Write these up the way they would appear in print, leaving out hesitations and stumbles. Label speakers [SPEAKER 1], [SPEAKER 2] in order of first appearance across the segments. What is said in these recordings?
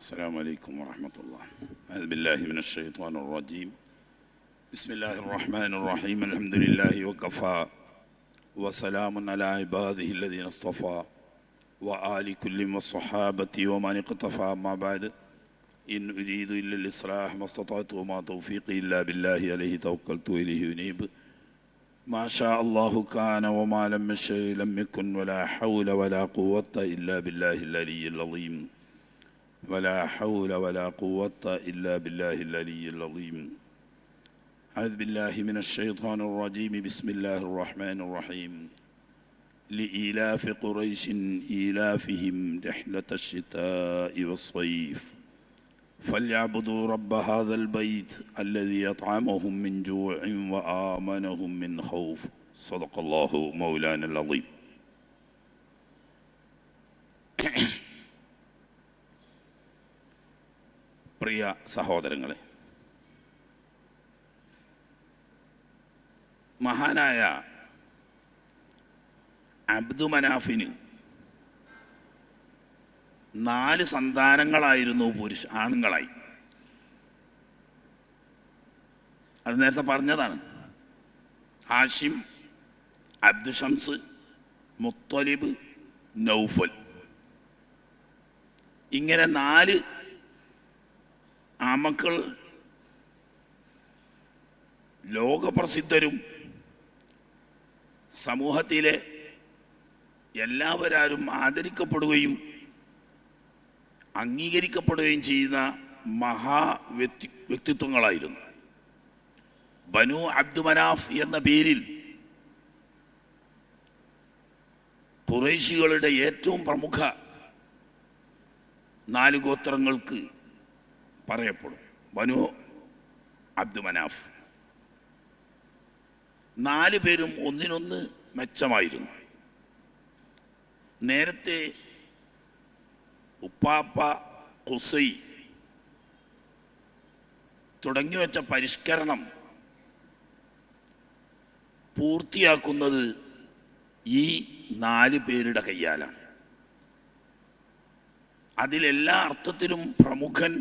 [SPEAKER 1] السلام عليكم ورحمة الله. أعوذ بالله من الشيطان الرجيم. بسم الله الرحمن الرحيم. الحمد لله وكفى وسلام على عباده الذين اصطفى وآل كل والصحابة ومن اقتفى. أما بعد، إن أريد إلا الإصلاح ما استطعت وما توفيقي إلا بالله عليه توكلت وإليه أنيب. ما شاء الله كان وما لم يشأ لم يكن ولا حول ولا قوة إلا بالله العلي العظيم. ولا حول ولا قوة إلا بالله العلي العظيم. أعوذ بالله من الشيطان الرجيم. بسم الله الرحمن الرحيم. لإيلاف قريش إيلافهم رحلة الشتاء والصيف فليعبدوا رب هذا البيت الذي أطعمهم من جوع وآمنهم من خوف. صدق الله مولانا العظيم. പ്രിയ സഹോദരങ്ങളെ, മഹാനായ അബ്ദുമനാഫിന് 4 സന്താനങ്ങളായിരുന്നു ആണുങ്ങളായി. അത് നേരത്തെ പറഞ്ഞതാണ്. ഹാഷിം, അബ്ദുഷംസ്, മുത്തലിബ്, നൗഫൽ. ഇങ്ങനെ 4 ആമക്കൾ ലോകപ്രസിദ്ധരും സമൂഹത്തിലെ എല്ലാവരും ആദരിക്കപ്പെടുകയും അംഗീകരിക്കപ്പെടുകയും ചെയ്യുന്ന വ്യക്തിത്വങ്ങളായിരുന്നു. ബനു അബ്ദുമനാഫ് എന്ന പേരിൽ ഖുറൈശികളുടെ ഏറ്റവും പ്രമുഖ 4 ഗോത്രങ്ങൾക്ക് പറയപ്പെടും. ബനു അബ്ദുമനാഫ് 4 പേരും ഒന്നിനൊന്ന് മെച്ചമായിരുന്നു. നേരത്തെ ഉപ്പാപ്പ ഖുസൈ തുടങ്ങിവെച്ച പരിഷ്കരണം പൂർത്തിയാക്കുന്നത് ഈ 4 പേരുടെ കയ്യാലാണ്. അതിലെല്ലാ അർത്ഥത്തിലും പ്രമുഖൻ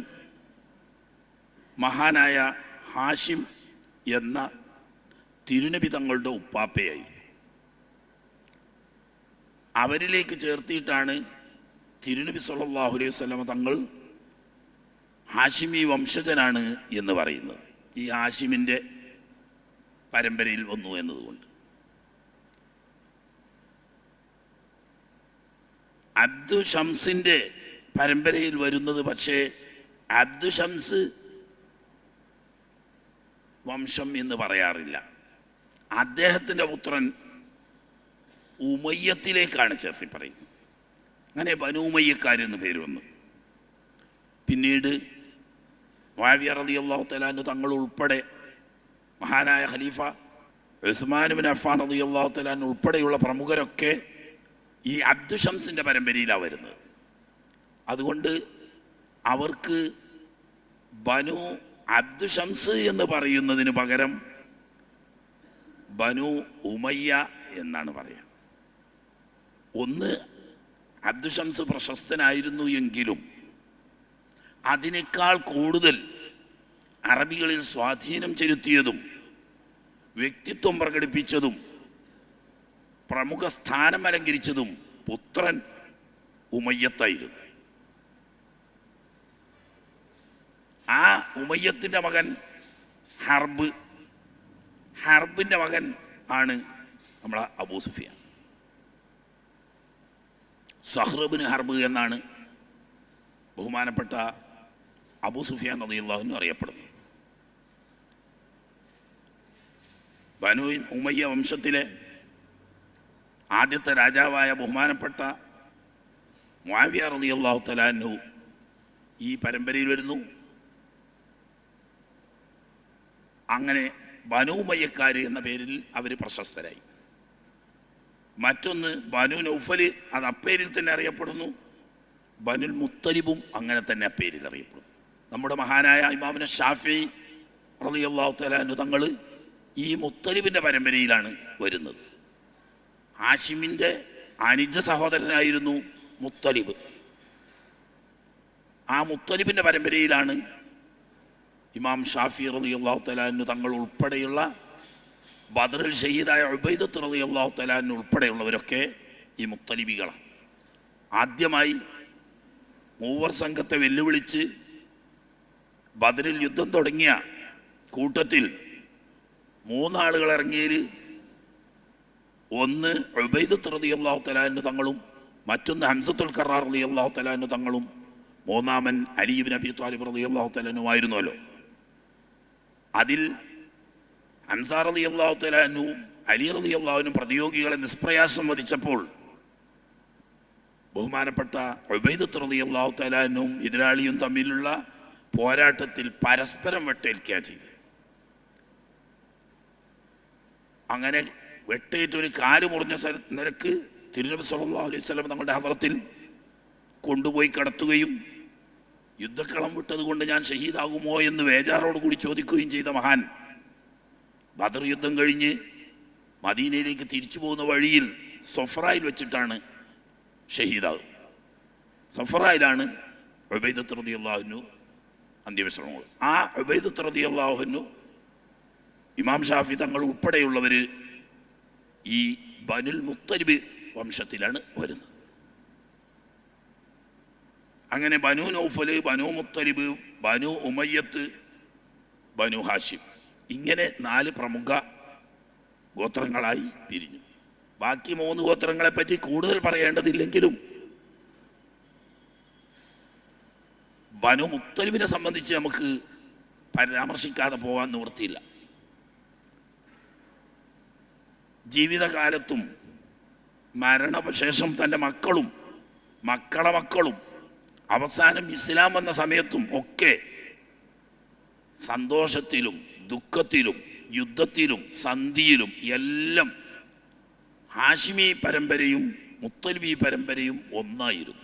[SPEAKER 1] മഹാനായ ഹാഷിം എന്ന തിരുനബി തങ്ങളുടെ ഉപ്പാപ്പയായി. അവരിലേക്ക് ചേർത്തിയിട്ടാണ് തിരുനബി സല്ലല്ലാഹു അലൈഹി വസല്ലം തങ്ങൾ ഹാഷിമി വംശജനാണ് എന്ന് പറയുന്നത്. ഈ ഹാഷിമിൻ്റെ പരമ്പരയിൽ വന്നു എന്നതുകൊണ്ട്. അബ്ദു ഷംസിൻ്റെ പരമ്പരയിൽ വരുന്നത് പക്ഷേ അബ്ദു ഷംസ് വംശം എന്ന് പറയാറില്ല. അദ്ദേഹത്തിൻ്റെ പുത്രൻ ഉമയ്യത്തിലേക്കാണ് ചേർത്തി പറയുന്നത്. അങ്ങനെ ബനു ഉമയ്യക്കാരെന്ന് പേര് വന്നു. പിന്നീട് മുആവിയ റളിയല്ലാഹു തആല അൻഹു തങ്ങൾ ഉൾപ്പെടെ മഹാനായ ഖലീഫ ഉസ്മാൻ ഇബ്നു അഫ്ഫാൻ റളിയല്ലാഹു തആല അൻഹു ഉൾപ്പെടെയുള്ള പ്രമുഖരൊക്കെ ഈ അബ്ദു ഷംസിൻ്റെ പരമ്പരയിലാണ് വരുന്നത്. അതുകൊണ്ട് അവർക്ക് ബനു അബ്ദു ഷംസ് എന്ന് പറയുന്നതിന് പകരം ബനു ഉമയ്യ എന്നാണ് പറയുക. ഒന്ന്, അബ്ദു ഷംസ് പ്രശസ്തനായിരുന്നു എങ്കിലും അതിനേക്കാൾ കൂടുതൽ അറബികളിൽ സ്വാധീനം ചെലുത്തിയതും വ്യക്തിത്വം പ്രകടിപ്പിച്ചതും പ്രമുഖ സ്ഥാനം അലങ്കരിച്ചതും പുത്രൻ ഉമയ്യത്തായിരുന്നു. ആ ഉമയ്യത്തിൻ്റെ മകൻ ഹർബിൻ്റെ മകൻ ആണ് നമ്മളെ അബൂ സുഫിയാൻ. സഹ്ർ ഇബ്നു ഹർബ് എന്നാണ് ബഹുമാനപ്പെട്ട അബൂ സുഫിയാൻ റളിയല്ലാഹു അൻഹു അറിയപ്പെടുന്നത്. ബനു ഉമയ്യ വംശത്തിലെ ആദ്യത്തെ രാജാവായ ബഹുമാനപ്പെട്ട മുആവിയ റളിയല്ലാഹു തആല അൻഹു ഈ പരമ്പരയിൽ വരുന്നു. അങ്ങനെ ബനു ഉമയ്യക്കാർ എന്ന പേരിൽ അവർ പ്രശസ്തരായി. മറ്റൊന്ന് ബനു നൗഫല്, അത് അപ്പേരിൽ തന്നെ അറിയപ്പെടുന്നു. ബനുൽ മുത്തലിബും അങ്ങനെ തന്നെ അപ്പേരിൽ അറിയപ്പെടുന്നു. നമ്മുടെ മഹാനായ ഇമാമുന ഷാഫിഈ റളിയല്ലാഹു തആല അൻഹു തങ്ങൾ ഈ മുത്തലിബിൻ്റെ പരമ്പരയിലാണ് വരുന്നത്. ഹാഷിമിൻ്റെ അനുജ സഹോദരനായിരുന്നു മുത്തലിബ്. ആ മുത്തലിബിൻ്റെ പരമ്പരയിലാണ് ഇമാം ഷാഫി റളിയല്ലാഹു തആല അൻഹു തങ്ങൾ ഉൾപ്പെടെയുള്ള ബദറിൽ ഷഹീദായ ഉബൈദത്ത് റളിയല്ലാഹു തആല അൻഹു ഉൾപ്പെടെയുള്ളവരൊക്കെ ഈ മുത്തലിബികളാണ്. ആദ്യമായി മൂവർ സംഘത്തെ വെല്ലുവിളിച്ച് ബദറിൽ യുദ്ധം തുടങ്ങിയ കൂട്ടത്തിൽ 3 ആളുകൾ ഇറങ്ങിയതിൽ ഒന്ന് ഉബൈദത്ത് റളിയല്ലാഹു തആല അൻഹു തങ്ങളും മറ്റൊന്ന് ഹംസത്തുൽ ഖറാർ റളിയല്ലാഹു തആല അൻഹു തങ്ങളും മൂന്നാമൻ അലി ഇബ്നു അബീ ത്വാലിബ് റളിയല്ലാഹു തആല അൻഹു ആയിരുന്നല്ലോ. അതിൽ ഹംസ റളിയല്ലാഹു തആല അൻഹു അലി റളിയല്ലാഹു അൻഹു പ്രതിയോഗികളെ നിഷ്പ്രയാസം വധിച്ചപ്പോൾ ബഹുമാനപ്പെട്ട ഉബൈദത്ത് റളിയല്ലാഹു തആല അൻഹും എതിരാളിയും തമ്മിലുള്ള പോരാട്ടത്തിൽ പരസ്പരം വെട്ടേൽക്കുക ചെയ്തു. അങ്ങനെ വെട്ടേറ്റൊരു കാല് മുറിഞ്ഞ നിരക്ക് തിരുനബി സല്ലല്ലാഹു അലൈഹി വസല്ലം തങ്ങളുടെ ഹദറത്തിൽ കൊണ്ടുപോയി കടത്തുകയും യുദ്ധക്കളം വിട്ടത് കൊണ്ട് ഞാൻ ഷഹീദാകുമോ എന്ന് വേജാറോട് കൂടി ചോദിക്കുകയും ചെയ്ത മഹാൻ ബദർ യുദ്ധം കഴിഞ്ഞ് മദീനയിലേക്ക് തിരിച്ചു പോകുന്ന വഴിയിൽ സൊഫറായിൽ വെച്ചിട്ടാണ് ഷഹീദാകും. സൊഫറായിലാണ് ഉബൈദത്ത് റളിയല്ലാഹു അൻഹു അന്ത്യവിശ്രമങ്ങൾ. ആ ഉബൈദത്ത് റളിയല്ലാഹു അൻഹു ഇമാം ഷാഫി തങ്ങൾ ഉൾപ്പെടെയുള്ളവർ ഈ ബനുൽ മുത്തലിബ് വംശത്തിലാണ് വരുന്നത്. അങ്ങനെ ബനു നൗഫല്, ബനു മുത്തലിബ്, ബനു ഉമയ്യത്ത്, ബനു ഹാഷിം ഇങ്ങനെ 4 പ്രമുഖ ഗോത്രങ്ങളായി പിരിഞ്ഞു. ബാക്കി 3 ഗോത്രങ്ങളെ പറ്റി കൂടുതൽ പറയേണ്ടതില്ലെങ്കിലും ബനു മുത്തലിബിനെ സംബന്ധിച്ച് നമുക്ക് പരാമർശിക്കാതെ പോകാൻ നിവൃത്തിയില്ല. ജീവിതകാലത്തും മരണശേഷം തൻ്റെ മക്കളും മക്കളെ മക്കളും അവസാനം ഇസ്ലാം വന്ന സമയത്തും ഒക്കെ സന്തോഷത്തിലും ദുഃഖത്തിലും യുദ്ധത്തിലും സന്ധിയിലും എല്ലാം ഹാഷിമി പരമ്പരയും മുത്തലിബി പരമ്പരയും ഒന്നായിരുന്നു.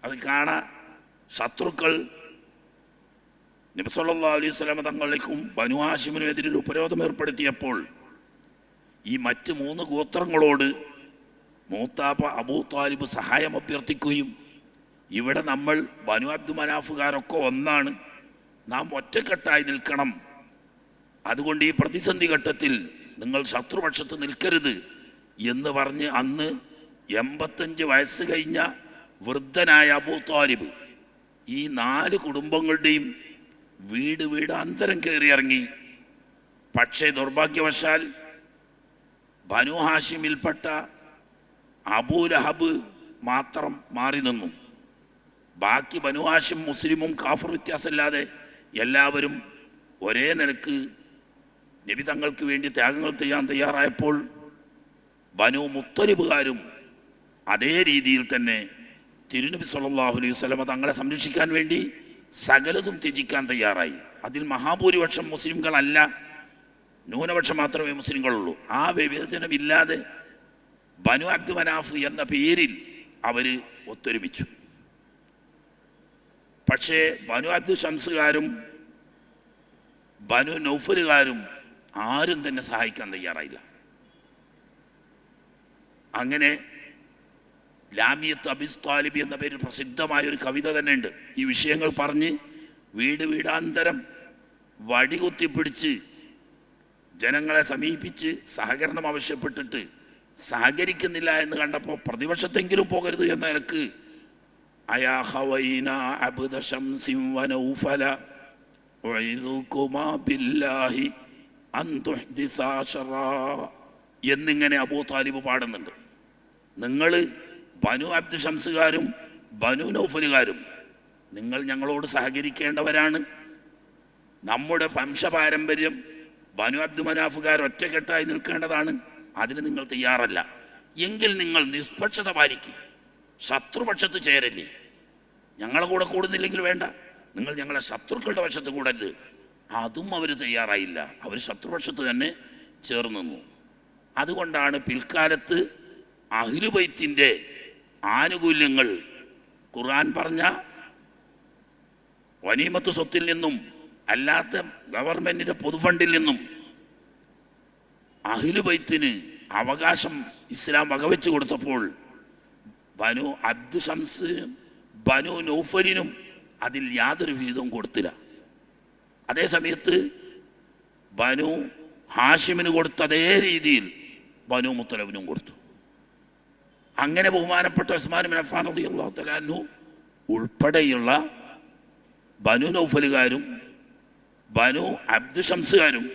[SPEAKER 1] അത് കാണാൻ ശത്രുക്കൾ നബി സല്ലല്ലാഹു അലൈഹി വസല്ലം തങ്ങളിലേക്കും ബനു ഹാഷിമിനുമെതിരെ ഉപരോധം ഏർപ്പെടുത്തിയപ്പോൾ ഈ മറ്റ് 3 ഗോത്രങ്ങളോട് മൂത്താപ്പ അബൂ താലിബ് സഹായം അഭ്യർത്ഥിക്കുകയും ഇവിടെ നമ്മൾ ബനു അബ്ദു മനാഫുകാരൊക്കെ ഒന്നാണ്, നാം ഒറ്റക്കെട്ടായി നിൽക്കണം, അതുകൊണ്ട് ഈ പ്രതിസന്ധി ഘട്ടത്തിൽ നിങ്ങൾ ശത്രുപക്ഷത്ത് നിൽക്കരുത് എന്ന് പറഞ്ഞ് അന്ന് 85 വയസ്സ് കഴിഞ്ഞ വൃദ്ധനായ അബൂ താലിബ് ഈ 4 കുടുംബങ്ങളുടെയും വീട് അന്തരം കയറി ഇറങ്ങി. പക്ഷേ ദൗർഭാഗ്യവശാൽ ബനു ഹാഷിമിൽപ്പെട്ട അബൂ ലഹബ് മാത്രം മാറി നിന്നു. ബാക്കി ബനു ഹാഷിം മുസ്ലിമും കാഫർ വ്യത്യാസമില്ലാതെ എല്ലാവരും ഒരേ നിലക്ക് നബി തങ്ങൾക്ക് വേണ്ടി ത്യാഗങ്ങൾ ചെയ്യാൻ തയ്യാറായപ്പോൾ ബനു മുത്തലിബുകാരും അതേ രീതിയിൽ തന്നെ തിരുനബി സല്ലല്ലാഹു അലൈഹി വസല്ലം തങ്ങളെ സംരക്ഷിക്കാൻ വേണ്ടി സകലതും ത്യജിക്കാൻ തയ്യാറായി. അതിൽ മഹാഭൂരിപക്ഷം മുസ്ലിംകളല്ല, ന്യൂനപക്ഷം മാത്രമേ മുസ്ലിങ്ങളുള്ളൂ. ആ വിവേചനമില്ലാതെ ബനു അബ്ദു മനാഫ് എന്ന പേരിൽ അവർ ഒത്തൊരുമിച്ചു. പക്ഷേ ബനു അബ്ദു ഷംസുകാരും ബനു നൗഫലുകാരും ആരും തന്നെ സഹായിക്കാൻ തയ്യാറായില്ല. അങ്ങനെ ലാമിയത്ത് അബി താലിബ് എന്ന പേരിൽ പ്രസിദ്ധമായൊരു കവിത തന്നെ ഉണ്ട്. ഈ വിഷയങ്ങൾ പറഞ്ഞ് വീടാന്തരം വടികുത്തിപ്പിടിച്ച് ജനങ്ങളെ സമീപിച്ച് സഹകരണം ആവശ്യപ്പെട്ടിട്ട് സഹകരിക്കുന്നില്ല എന്ന് കണ്ടപ്പോൾ പ്രതിപക്ഷത്തെങ്കിലും പോകരുത് എന്ന നിലക്ക് എന്നിങ്ങനെ അബൂ താലിബ് പാടുന്നുണ്ട്. നിങ്ങൾ ബനു അബ്ദു ഷംസുകാരും ബനു നൗഫലുകാരും നിങ്ങൾ ഞങ്ങളോട് സഹകരിക്കേണ്ടവരാണ്. നമ്മുടെ വംശപാരമ്പര്യം ബനു അബ്ദു മനാഫുകാർ ഒറ്റക്കെട്ടായി നിൽക്കേണ്ടതാണ്. അതിന് നിങ്ങൾ തയ്യാറല്ല എങ്കിൽ നിങ്ങൾ നിഷ്പക്ഷത പാലിക്കും, ശത്രുപക്ഷത്ത് ചേരല്ലേ. ഞങ്ങളെ കൂടെ കൂടുന്നില്ലെങ്കിൽ വേണ്ട, നിങ്ങൾ ഞങ്ങളെ ശത്രുക്കളുടെ പക്ഷത്ത് കൂടരുത്. അതും അവർ തയ്യാറായില്ല, അവർ ശത്രുപക്ഷത്ത് തന്നെ ചേർന്നു നിന്നു. അതുകൊണ്ടാണ് പിൽക്കാലത്ത് അഹ്ലുബൈത്തിന്റെ ആനുകൂല്യങ്ങൾ ഖുർആൻ പറഞ്ഞ ഗനീമത്ത് സ്വത്തിൽ നിന്നും അല്ലാത്ത ഗവൺമെന്റിന്റെ പൊതുഫണ്ടിൽ നിന്നും അഹ്ലുബൈത്തിന് അവകാശം ഇസ്ലാം വകവെച്ചു കൊടുത്തപ്പോൾ ബനു അബ്ദു ഷംസ് ബനു നൗഫലിനും അതിൽ യാതൊരു വിഹിതവും കൊടുത്തില്ല. അതേ സമയത്ത് ബനു ഹാഷിമിന് കൊടുത്ത അതേ രീതിയിൽ ബനു മുത്തലിബിനും കൊടുത്തു. അങ്ങനെ ബഹുമാനപ്പെട്ട ഉസ്മാൻ ബിൻ അഫ്ഫാൻ റളിയല്ലാഹു തആല അൻഹു ഉൾപ്പെടെയുള്ള ബനു നൗഫലുകാരും ബനു അബ്ദു ഷംസുകാരും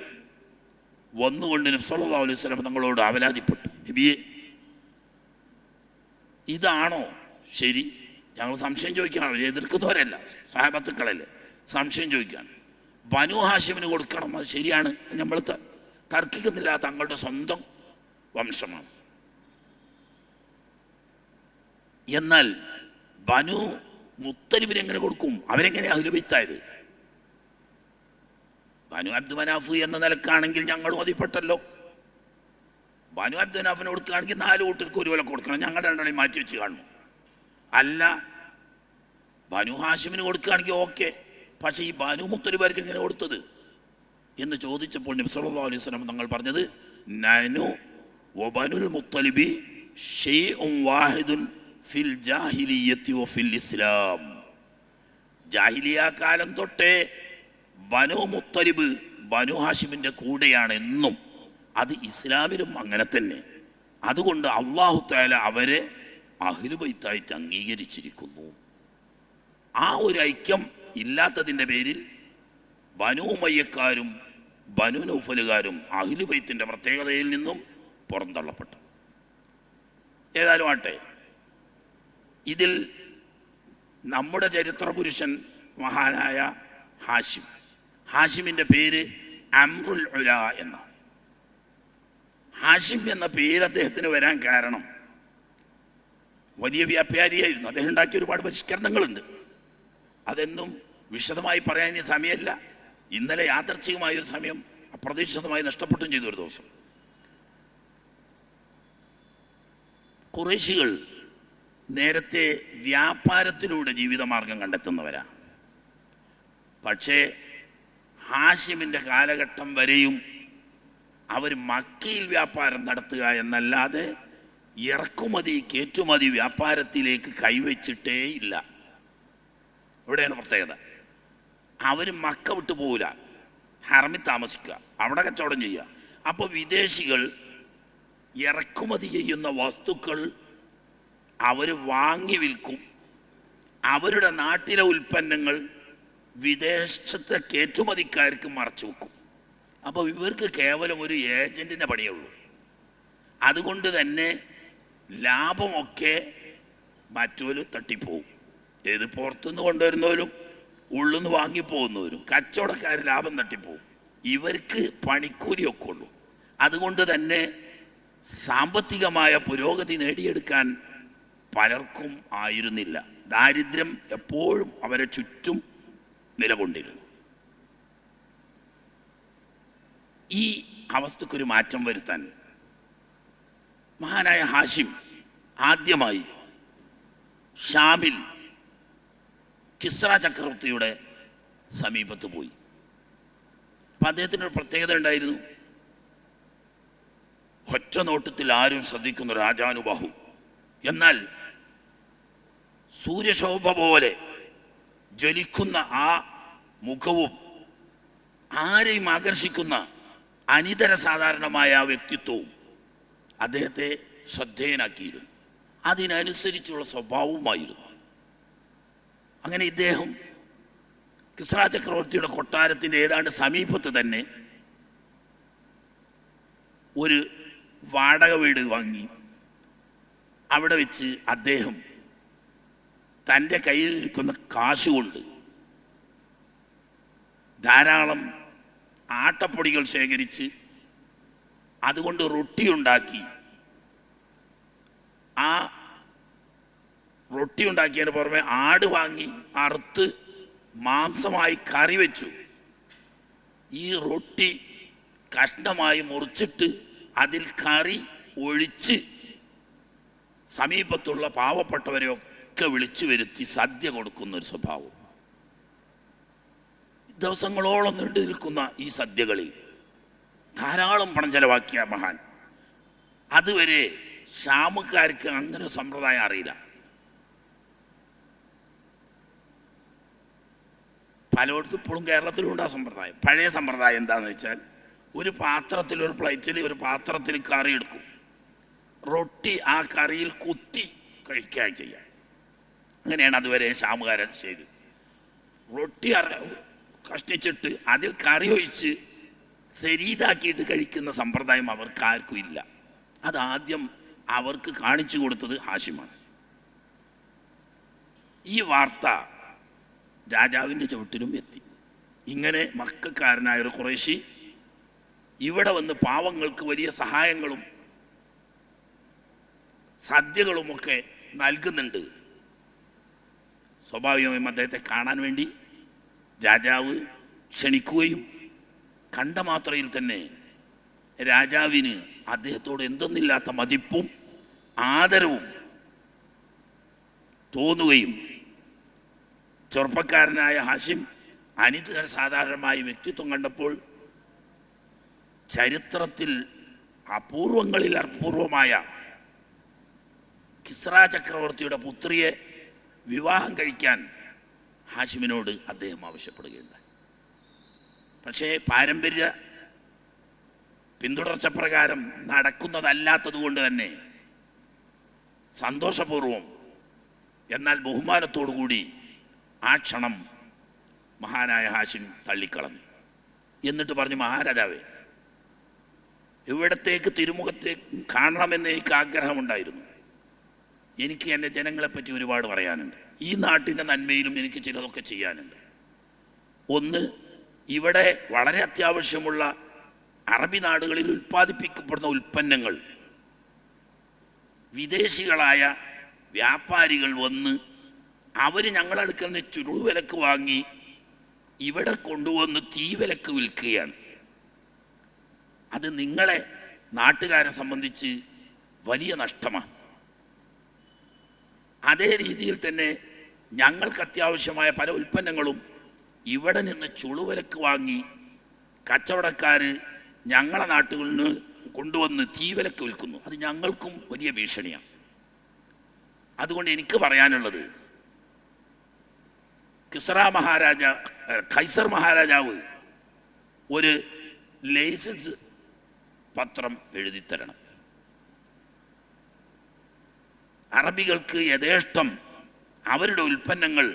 [SPEAKER 1] വന്നുകൊണ്ട് നബി സല്ലല്ലാഹു അലൈഹി വസല്ലം തങ്ങളോട് അവലാതിപ്പെട്ടു, നബിയെ ഇതാണോ ശരി? ഞങ്ങൾ സംശയം ചോദിക്കുകയാണ്, എതിർക്കുന്നവരല്ല, സഹാബത്തുക്കളല്ലേ, സംശയം ചോദിക്കുകയാണ്. ബനു ഹാഷിമിന് കൊടുക്കണം, അത് ശരിയാണ്, നമ്മൾ തർക്കിക്കുന്നില്ല, തങ്ങളുടെ സ്വന്തം വംശമാണ്. എന്നാൽ ബനു മുത്തലിബിന് എങ്ങനെ കൊടുക്കും? അവരെങ്ങനെ അഹ്ലു ബൈത്തായത്? ബനു അബ്ദു മനാഫ് എന്ന നിലക്കാണെങ്കിൽ ഞങ്ങളും അതിൽപ്പെട്ടല്ലോ. ബനു അബ്ദു മനാഫിന് കൊടുക്കുകയാണെങ്കിൽ 4 കൂട്ടർക്ക് ഒരു വില കൊടുക്കണം, ഞങ്ങളുടെ രണ്ടെണ്ണം മാറ്റി വെച്ച് കാണുന്നു. അല്ല ബനു ഹാഷിമിന് കൊടുക്കുകയാണെങ്കിൽ ഓക്കെ, പക്ഷേ ഈ ബനു മുത്തലിബാർക്ക് എങ്ങനെ കൊടുത്തത് എന്ന് ചോദിച്ചപ്പോൾ നബി സല്ലല്ലാഹു അലൈഹി വസല്ലം തങ്ങൾ പറഞ്ഞത്, നനു വബനുൽ മുത്തലിബി ഷൈഉൻ വാഹിദുൻ ഫിൽ ജാഹിലിയ്യത്തി വഫിൽ ഇസ്ലാം. ജാഹിലിയ കാലം തൊട്ടേ ബനു മുത്തലിബ് ബനു ഹാഷിമിൻ്റെ കൂടെയാണ് എന്നും, അത് ഇസ്ലാമിലും അങ്ങനെ തന്നെ. അതുകൊണ്ട് അല്ലാഹു തആല അവരെ അഹ്ലു ബൈത്തായിട്ട് അംഗീകരിച്ചിരിക്കുന്നു. ആ ഒരു ഐക്യം ഇല്ലാത്തതിൻ്റെ പേരിൽ ബനു ഉമയ്യക്കാരും ബനു നൗഫലുകാരും അഹ്ലു ബൈത്തിൻ്റെ പ്രത്യേകതയിൽ നിന്നും പുറന്തള്ളപ്പെട്ടു. ഏതായാലും ആട്ടെ, ഇതിൽ നമ്മുടെ ചരിത്ര പുരുഷൻ മഹാനായ ഹാഷിം, ഹാഷിമിൻ്റെ പേര് അംറുൽ ഉല എന്ന. ഹാഷിം എന്ന പേര് അദ്ദേഹത്തിന് വരാൻ കാരണം, വലിയ വ്യാപാരിയായിരുന്നു, അദ്ദേഹം ഉണ്ടാക്കിയ ഒരുപാട് പരിഷ്കരണങ്ങളുണ്ട്. അതെന്നും വിശദമായി പറയാൻ ഇനി സമയമല്ല. ഇന്നലെ യാദർച്ഛികമായൊരു സമയം അപ്രതീക്ഷിതമായി നഷ്ടപ്പെട്ടും ചെയ്തു. ഒരു ദിവസം ഖുറൈശികൾ നേരത്തെ വ്യാപാരത്തിലൂടെ ജീവിതമാർഗം കണ്ടെത്തുന്നവരാണ്. പക്ഷേ ഹാഷിമിൻ്റെ കാലഘട്ടം വരെയും അവർ മക്കയിൽ വ്യാപാരം നടത്തുക എന്നല്ലാതെ ഇറക്കുമതി കയറ്റുമതി വ്യാപാരത്തിലേക്ക് കൈവച്ചിട്ടേ ഇല്ല. ഇവിടെയാണ് പ്രത്യേകത. അവർ മക്ക വിട്ടു പോകില്ല, ഹറമിൽ താമസിക്കുക, അവിടെ കച്ചവടം ചെയ്യുക. അപ്പോൾ വിദേശികൾ ഇറക്കുമതി ചെയ്യുന്ന വസ്തുക്കൾ അവർ വാങ്ങി വിൽക്കും. അവരുടെ നാട്ടിലെ ഉൽപ്പന്നങ്ങൾ വിദേശത്തെ കയറ്റുമതിക്കാർക്ക് മറച്ചു വെക്കും. അപ്പോൾ ഇവർക്ക് കേവലം ഒരു ഏജൻറ്റിൻ്റെ പണിയുള്ളൂ. അതുകൊണ്ട് തന്നെ ലാഭമൊക്കെ മറ്റൊരു തട്ടിപ്പോവും. ഏത് പുറത്തുനിന്ന് കൊണ്ടുവരുന്നവരും ഉള്ളിൽ നിന്ന് വാങ്ങിപ്പോകുന്നവരും കച്ചവടക്കാർ ലാഭം തട്ടിപ്പോവും. ഇവർക്ക് പണിക്കൂലിയൊക്കെ ഉള്ളൂ. അതുകൊണ്ട് തന്നെ സാമ്പത്തികമായ പുരോഗതി നേടിയെടുക്കാൻ പലർക്കും ആയിരുന്നില്ല. ദാരിദ്ര്യം എപ്പോഴും അവരെ ചുറ്റും നിലകൊണ്ടിരുന്നു. ഈ അവസ്ഥക്കൊരു മാറ്റം വരുത്താൻ മഹാനായ ഹാഷിം ആദ്യമായി ഷാമിൽ കിസ്ര ചക്രവർത്തിയുടെ സമീപത്ത് പോയി. അപ്പം അദ്ദേഹത്തിനൊരു പ്രത്യേകത ഉണ്ടായിരുന്നു. ഒറ്റ നോട്ടത്തിൽ ആരും ശ്രദ്ധിക്കുന്ന രാജാനുബാഹു, എന്നാൽ സൂര്യശോഭ പോലെ ജ്വലിക്കുന്ന ആ മുഖവും ആരെയും ആകർഷിക്കുന്ന അനിതര സാധാരണമായ ആ വ്യക്തിത്വവും അദ്ദേഹത്തെ ശ്രദ്ധേയനാക്കിയിരുന്നു. അതിനനുസരിച്ചുള്ള സ്വഭാവവുമായിരുന്നു. അങ്ങനെ ഇദ്ദേഹം കിസ്ര ചക്രവർത്തിയുടെ കൊട്ടാരത്തിൻ്റെ ഏതാണ്ട് സമീപത്ത് തന്നെ ഒരു വാടക വീട് വാങ്ങി. അവിടെ വെച്ച് അദ്ദേഹം തൻ്റെ കയ്യിൽ ഇരിക്കുന്ന കാശുകൊണ്ട് ധാരാളം ആട്ടപ്പൊടികൾ ശേഖരിച്ച് അതുകൊണ്ട് റൊട്ടി ഉണ്ടാക്കി. ആ റൊട്ടി ഉണ്ടാക്കിയതിന് പുറമെ ആട് വാങ്ങി അറുത്ത് മാംസമായി കറി വെച്ചു. ഈ റൊട്ടി കഷ്ണമായി മുറിച്ചിട്ട് അതിൽ കറി ഒഴിച്ച് സമീപത്തുള്ള പാവപ്പെട്ടവരെയൊക്കെ വിളിച്ചു വരുത്തി സദ്യ കൊടുക്കുന്നൊരു സ്വഭാവം. ദിവസങ്ങളോളം നീണ്ടു നിൽക്കുന്ന ഈ സദ്യകളിൽ ധാരാളം പണം ചെലവാക്കിയ മഹാൻ. അതുവരെ ഷാമുകാർക്ക് അങ്ങനെ സമ്പ്രദായം അറിയില്ല. പലയിടത്തും ഇപ്പോഴും കേരളത്തിലും ഉണ്ട് ആ സമ്പ്രദായം. പഴയ സമ്പ്രദായം എന്താണെന്ന് വെച്ചാൽ, ഒരു പാത്രത്തിൽ, ഒരു പ്ലേറ്റിൽ, ഒരു പാത്രത്തിൽ കറി എടുക്കും. റൊട്ടി ആ കറിയിൽ കുത്തി കഴിക്കുക ചെയ്യാം. അങ്ങനെയാണ് അതുവരെ ഷാമുകാരൻ ചെയ്ത്. റൊട്ടി കഷ്ടിച്ചിട്ട് അതിൽ കറി ഒഴിച്ച് ശരീരാക്കിയിട്ട് കഴിക്കുന്ന സമ്പ്രദായം അവർക്കാർക്കും ഇല്ല. അതാദ്യം അവർക്ക് കാണിച്ചു കൊടുത്തത് ഹാഷിമാണ്. ഈ വാർത്ത രാജാവിൻ്റെ ചുവട്ടിലും എത്തി. ഇങ്ങനെ മക്കക്കാരനായ ഒരു ഖുറൈശി ഇവിടെ വന്ന് പാവങ്ങൾക്ക് വലിയ സഹായങ്ങളും സദ്യകളുമൊക്കെ നൽകുന്നുണ്ട്. സ്വാഭാവികമായും അദ്ദേഹത്തെ കാണാൻ വേണ്ടി രാജാവ് ക്ഷണിക്കുകയും കണ്ട മാത്രയിൽ തന്നെ രാജാവിന് അദ്ദേഹത്തോട് എന്തൊന്നില്ലാത്ത മതിപ്പും ആദരവും തോന്നുകയും, ചെറുപ്പക്കാരനായ ഹാഷിം അനിതർ സാധാരണമായ വ്യക്തിത്വം കണ്ടപ്പോൾ ചരിത്രത്തിൽ അപൂർവങ്ങളിൽ അപൂർവമായ കിസ്ര ചക്രവർത്തിയുടെ പുത്രിയെ വിവാഹം കഴിക്കാൻ ഹാഷിമിനോട് അദ്ദേഹം ആവശ്യപ്പെടുകയുണ്ടായി. പക്ഷേ പാരമ്പര്യ പിന്തുടർച്ച പ്രകാരം നടക്കുന്നതല്ലാത്തത് കൊണ്ട് തന്നെ സന്തോഷപൂർവം എന്നാൽ ബഹുമാനത്തോടു കൂടി ആ ക്ഷണം മഹാനായ ഹാഷിം തള്ളിക്കളഞ്ഞു. എന്നിട്ട് പറഞ്ഞു, മഹാരാജാവേ, ഇവിടത്തേക്ക് തിരുമുഖത്തേക്ക് കാണണമെന്ന് എനിക്ക് ആഗ്രഹമുണ്ടായിരുന്നു. എനിക്ക് എൻ്റെ ജനങ്ങളെപ്പറ്റി ഒരുപാട് പറയാനുണ്ട്. ഈ നാട്ടിൻ്റെ നന്മയിലും എനിക്ക് ചിലതൊക്കെ ചെയ്യാനുണ്ട്. ഒന്ന്, ഇവിടെ വളരെ അത്യാവശ്യമുള്ള അറബി നാടുകളിൽ ഉൽപ്പാദിപ്പിക്കപ്പെടുന്ന ഉൽപ്പന്നങ്ങൾ വിദേശികളായ വ്യാപാരികൾ വന്ന് അവർ ഞങ്ങളടുക്കൽ നിന്ന് ചുരുവിലക്ക് വാങ്ങി ഇവിടെ കൊണ്ടുവന്ന് തീവിലക്ക് വിൽക്കുകയാണ്. അത് നിങ്ങളെ നാട്ടുകാരെ സംബന്ധിച്ച് വലിയ നഷ്ടമാണ്. അതേ രീതിയിൽ തന്നെ ഞങ്ങൾക്ക് അത്യാവശ്യമായ പല ഉൽപ്പന്നങ്ങളും ഇവിടെ നിന്ന് ചുളുവിലക്ക് വാങ്ങി കച്ചവടക്കാർ ഞങ്ങളെ നാട്ടുകളിൽ നിന്ന് കൊണ്ടുവന്ന് തീവിലക്ക് വിൽക്കുന്നു. അത് ഞങ്ങൾക്കും വലിയ ഭീഷണിയാണ്. അതുകൊണ്ട് എനിക്ക് പറയാനുള്ളത്, ഖൈസർ മഹാരാജാവ് ഒരു ലൈസൻസ് പത്രം എഴുതിത്തരണം. അറബികൾക്ക് യഥേഷ്ടം അവരുടെ ഉൽപ്പന്നങ്ങൾ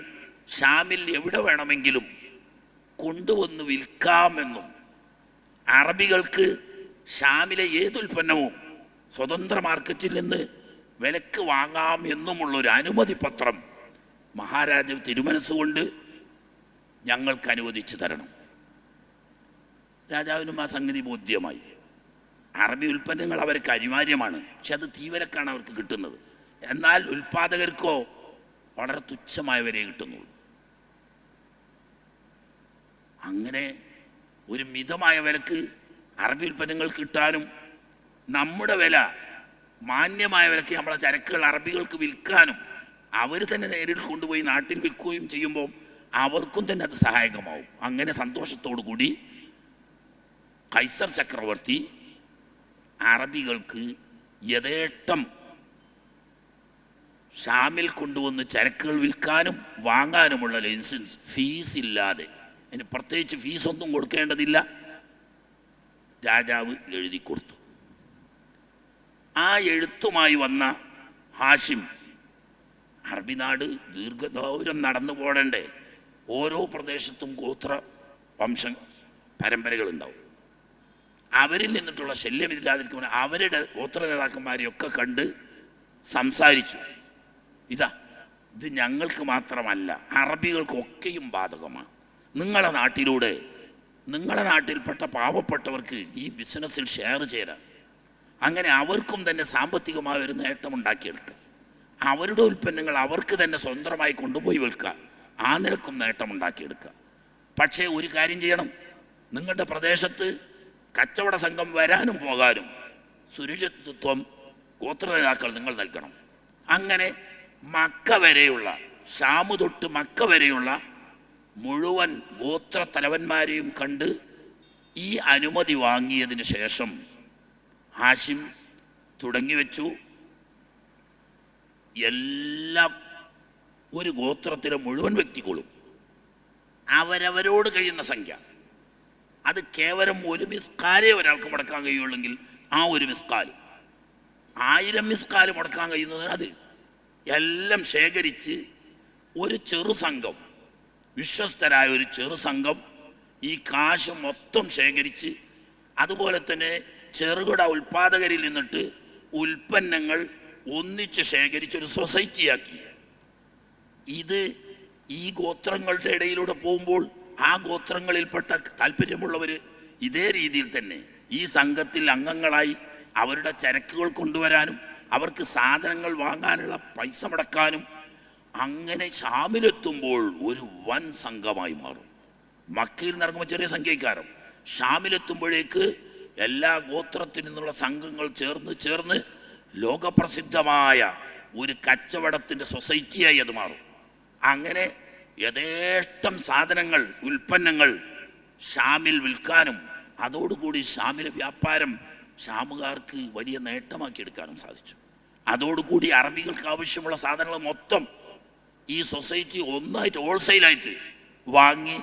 [SPEAKER 1] ഷാമിൽ എവിടെ വേണമെങ്കിലും കൊണ്ടുവന്ന് വിൽക്കാമെന്നും അറബികൾക്ക് ഷാമിലെ ഏതുൽപ്പന്നവും സ്വതന്ത്ര മാർക്കറ്റിൽ നിന്ന് വിലക്ക് വാങ്ങാം എന്നുമുള്ളൊരു അനുമതി പത്രം മഹാരാജാവ് തിരുമനസ്സുകൊണ്ട് ഞങ്ങൾക്ക് അനുവദിച്ചു തരണം. രാജാവിനും ആ സംഗതി ബോധ്യമായി. അറബി ഉൽപ്പന്നങ്ങൾ അവർക്ക് അനിവാര്യമാണ്, പക്ഷെ അത് തീവരക്കാണ് അവർക്ക് കിട്ടുന്നത്. എന്നാൽ ഉൽപ്പാദകർക്കോ വളരെ തുച്ഛമായവരെ കിട്ടുന്നുള്ളൂ. അങ്ങനെ ഒരു മിതമായ വിലക്ക് അറബി ഉൽപ്പന്നങ്ങൾ കിട്ടാനും നമ്മുടെ വില മാന്യമായ വിലക്ക് നമ്മളെ ചരക്കുകൾ അറബികൾക്ക് വിൽക്കാനും അവർ തന്നെ നേരിൽ കൊണ്ടുപോയി നാട്ടിൽ വിൽക്കുകയും ചെയ്യുമ്പോൾ അവർക്കും തന്നെ അത് സഹായകമാവും. അങ്ങനെ സന്തോഷത്തോടു കൂടി ഖൈസർ ചക്രവർത്തി അറബികൾക്ക് യഥേഷ്ടം ഷാമിൽ കൊണ്ടുവന്ന് ചരക്കുകൾ വിൽക്കാനും വാങ്ങാനുമുള്ള ലൈസൻസ് ഫീസ് ഇല്ലാതെ, അതിന് പ്രത്യേകിച്ച് ഫീസൊന്നും കൊടുക്കേണ്ടതില്ല, രാജാവ് എഴുതി കൊടുത്തു. ആ എഴുത്തുമായി വന്ന ഹാഷിം, അറബി നാട് ദീർഘദൂരം നടന്നു പോടണ്ടേ, ഓരോ പ്രദേശത്തും ഗോത്ര വംശ പരമ്പരകളുണ്ടാവും. അവരിൽ നിന്നിട്ടുള്ള ശല്യമില്ലാതിരിക്കുമ്പോൾ അവരുടെ ഗോത്ര നേതാക്കന്മാരെയൊക്കെ കണ്ട് സംസാരിച്ചു. ഇത് ഞങ്ങൾക്ക് മാത്രമല്ല, അറബികൾക്കൊക്കെയും ബാധകമാണ്. നിങ്ങളുടെ നാട്ടിലൂടെ നിങ്ങളുടെ നാട്ടിൽപ്പെട്ട പാവപ്പെട്ടവർക്ക് ഈ ബിസിനസ്സിൽ ഷെയർ ചേരാം. അങ്ങനെ അവർക്കും തന്നെ സാമ്പത്തികമായ ഒരു നേട്ടമുണ്ടാക്കിയെടുക്കുക. അവരുടെ ഉൽപ്പന്നങ്ങൾ അവർക്ക് തന്നെ സ്വന്തമായി കൊണ്ടുപോയി വിൽക്കുക. ആ നിലക്കും നേട്ടമുണ്ടാക്കിയെടുക്കുക. പക്ഷേ ഒരു കാര്യം ചെയ്യണം, നിങ്ങളുടെ പ്രദേശത്ത് കച്ചവട സംഘം വരാനും പോകാനും സുരക്ഷിതത്വം ഗോത്ര നേതാക്കൾ നിങ്ങൾ നൽകണം. അങ്ങനെ മക്ക വരെയുള്ള, ഷാമു തൊട്ട് മക്ക വരെയുള്ള മുഴുവൻ ഗോത്ര തലവന്മാരെയും കണ്ട് ഈ അനുമതി വാങ്ങിയതിന് ശേഷം ഹാഷിം തുടങ്ങി വെച്ചു, എല്ലാം ഒരു ഗോത്രത്തിലെ മുഴുവൻ വ്യക്തികളും അവരവരോട് കഴിയുന്ന സംഖ്യ. അത് കേവലം ഒരു മിസ്കാലേ ഒരാൾക്ക് മുടക്കാൻ കഴിയുള്ളെങ്കിൽ ആ ഒരു മിസ്കാല്, 1000 മിസ്കാല് മുടക്കാൻ കഴിയുന്നതിന് അത് എല്ലാം ശേഖരിച്ച് ഒരു ചെറു സംഘം, വിശ്വസ്തരായ ഒരു ചെറു സംഘം ഈ കാശ് മൊത്തം ശേഖരിച്ച്, അതുപോലെ തന്നെ ചെറുകിട ഉൽപാദകരിൽ നിന്നിട്ട് ഉൽപ്പന്നങ്ങൾ ഒന്നിച്ച് ശേഖരിച്ചൊരു സൊസൈറ്റിയാക്കി. ഇത് ഈ ഗോത്രങ്ങളുടെ ഇടയിലൂടെ പോകുമ്പോൾ ആ ഗോത്രങ്ങളിൽപ്പെട്ട താല്പര്യമുള്ളവർ ഇതേ രീതിയിൽ തന്നെ ഈ സംഘത്തിൽ അംഗങ്ങളായി അവരുടെ ചരക്കുകൾ കൊണ്ടുവരാനും അവർക്ക് സാധനങ്ങൾ വാങ്ങാനുള്ള പൈസ മുടക്കാനും അങ്ങനെ ഷാമിലെത്തുമ്പോൾ ഒരു വൻ സംഘമായി മാറും. മക്കയിൽ നിറങ്ങുമ്പോൾ ചെറിയ സംഖ്യക്കാരും, ഷാമിലെത്തുമ്പോഴേക്ക് എല്ലാ ഗോത്രത്തിൽ നിന്നുള്ള സംഘങ്ങൾ ചേർന്ന് ലോകപ്രസിദ്ധമായ ഒരു കച്ചവടത്തിൻ്റെ സൊസൈറ്റിയായി അത് മാറും. അങ്ങനെ യഥേഷ്ടം സാധനങ്ങൾ, ഉൽപ്പന്നങ്ങൾ ഷാമിൽ വിൽക്കാനും അതോടുകൂടി ഷാമിലെ വ്യാപാരം ഷാമുകാർക്ക് വലിയ നേട്ടമാക്കിയെടുക്കാനും സാധിച്ചു. അതോടുകൂടി അറബികൾക്ക് ആവശ്യമുള്ള സാധനങ്ങൾ മൊത്തം ഈ സൊസൈറ്റി ഒന്നായിട്ട് ഹോൾസെയിലായിട്ട് വാങ്ങി